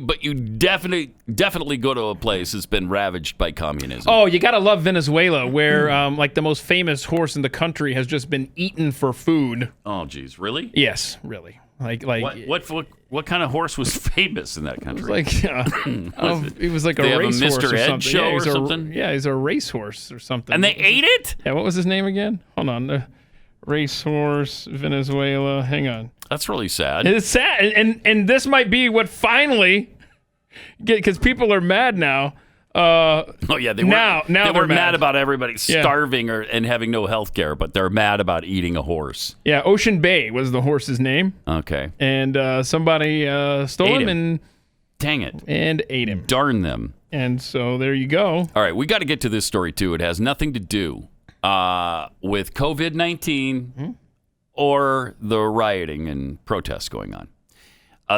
But you definitely go to a place that's been ravaged by communism. Oh, you gotta love Venezuela, where like the most famous horse in the country has just been eaten for food. Oh, geez, really? Yes, really. Like what kind of horse was famous in that country? It was like a racehorse or something. Show or something. Yeah, he's a racehorse or something. And they ate it? Yeah, what was his name again? Hold on, the racehorse, Venezuela. Hang on. That's really sad. It's sad, and this might be what finally, because people are mad now. They were mad about everybody starving and having no health care, but they're mad about eating a horse. Yeah, Ocean Bay was the horse's name. Okay. And somebody stole him and dang it. And ate him. Darn them. And so there you go. All right, we got to get to this story too. It has nothing to do with COVID-19 or the rioting and protests going on.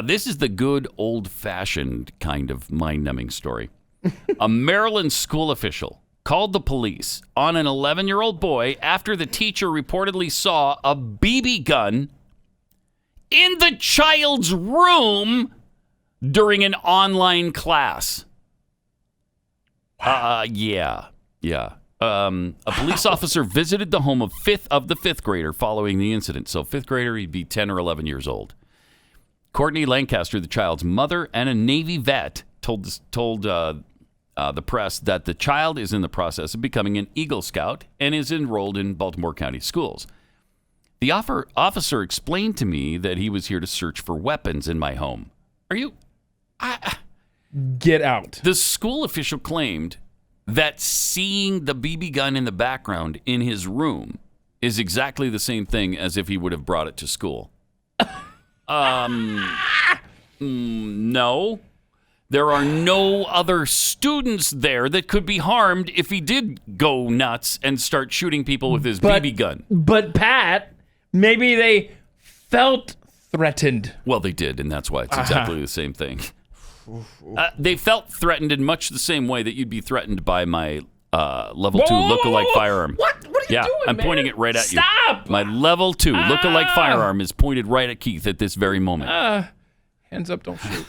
This is the good old-fashioned kind of mind-numbing story. A Maryland school official called the police on an 11-year-old boy after the teacher reportedly saw a BB gun in the child's room during an online class. Yeah. A police officer visited the home of the fifth grader following the incident. So fifth grader, he'd be 10 or 11 years old. Courtney Lancaster, the child's mother and a Navy vet, told the press that the child is in the process of becoming an Eagle Scout and is enrolled in Baltimore County schools. The officer explained to me that he was here to search for weapons in my home. Get out. The school official claimed that seeing the BB gun in the background in his room is exactly the same thing as if he would have brought it to school. No. There are no other students there that could be harmed if he did go nuts and start shooting people with his BB gun. But, Pat, maybe they felt threatened. Well, they did, and that's why it's exactly the same thing. They felt threatened in much the same way that you'd be threatened by my level 2 lookalike firearm. What are you doing, I'm man? pointing it right at you. Stop! My level 2 lookalike firearm is pointed right at Keith at this very moment. Hands up, don't shoot.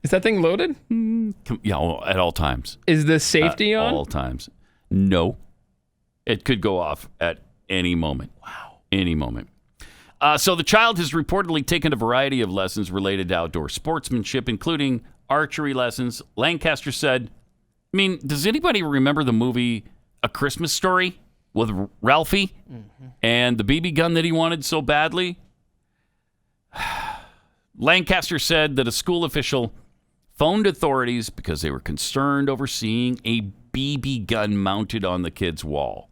Is that thing loaded? Yeah, at all times. Is the safety on? At all times. No. It could go off at any moment. Wow. Any moment. So the child has reportedly taken a variety of lessons related to outdoor sportsmanship, including archery lessons. Lancaster said, does anybody remember the movie A Christmas Story with Ralphie and the BB gun that he wanted so badly? Lancaster said that a school official phoned authorities because they were concerned over seeing a BB gun mounted on the kid's wall.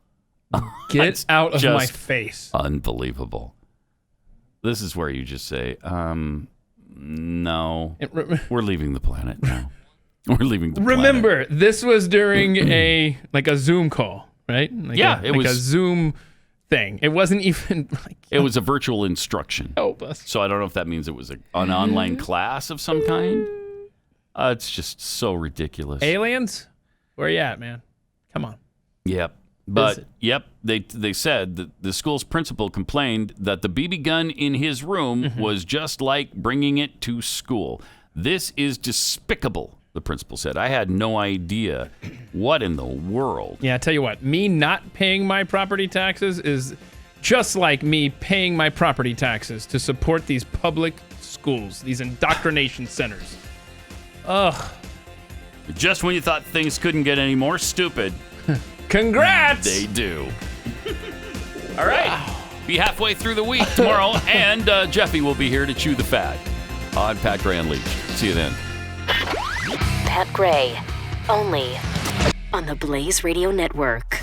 Get out of my face. Unbelievable. This is where you just say, no, we're leaving the planet now. We're leaving the planet. Remember, this was during a Zoom call, right? It was a Zoom thing. It wasn't even it was a virtual instruction. Help us. So I don't know if that means it was an online class of some kind. It's just so ridiculous. Aliens? Where you at, man? Come on. Yep. But they said that the school's principal complained that the BB gun in his room was just like bringing it to school. This is despicable, the principal said. I had no idea what in the world. Yeah, I tell you what, me not paying my property taxes is just like me paying my property taxes to support these public schools, these indoctrination centers. Ugh. Just when you thought things couldn't get any more stupid. Congrats! They do. All right. Wow. Be halfway through the week tomorrow, and Jeffy will be here to chew the fat on Pat Gray Unleashed. See you then. Pat Gray, only on the Blaze Radio Network.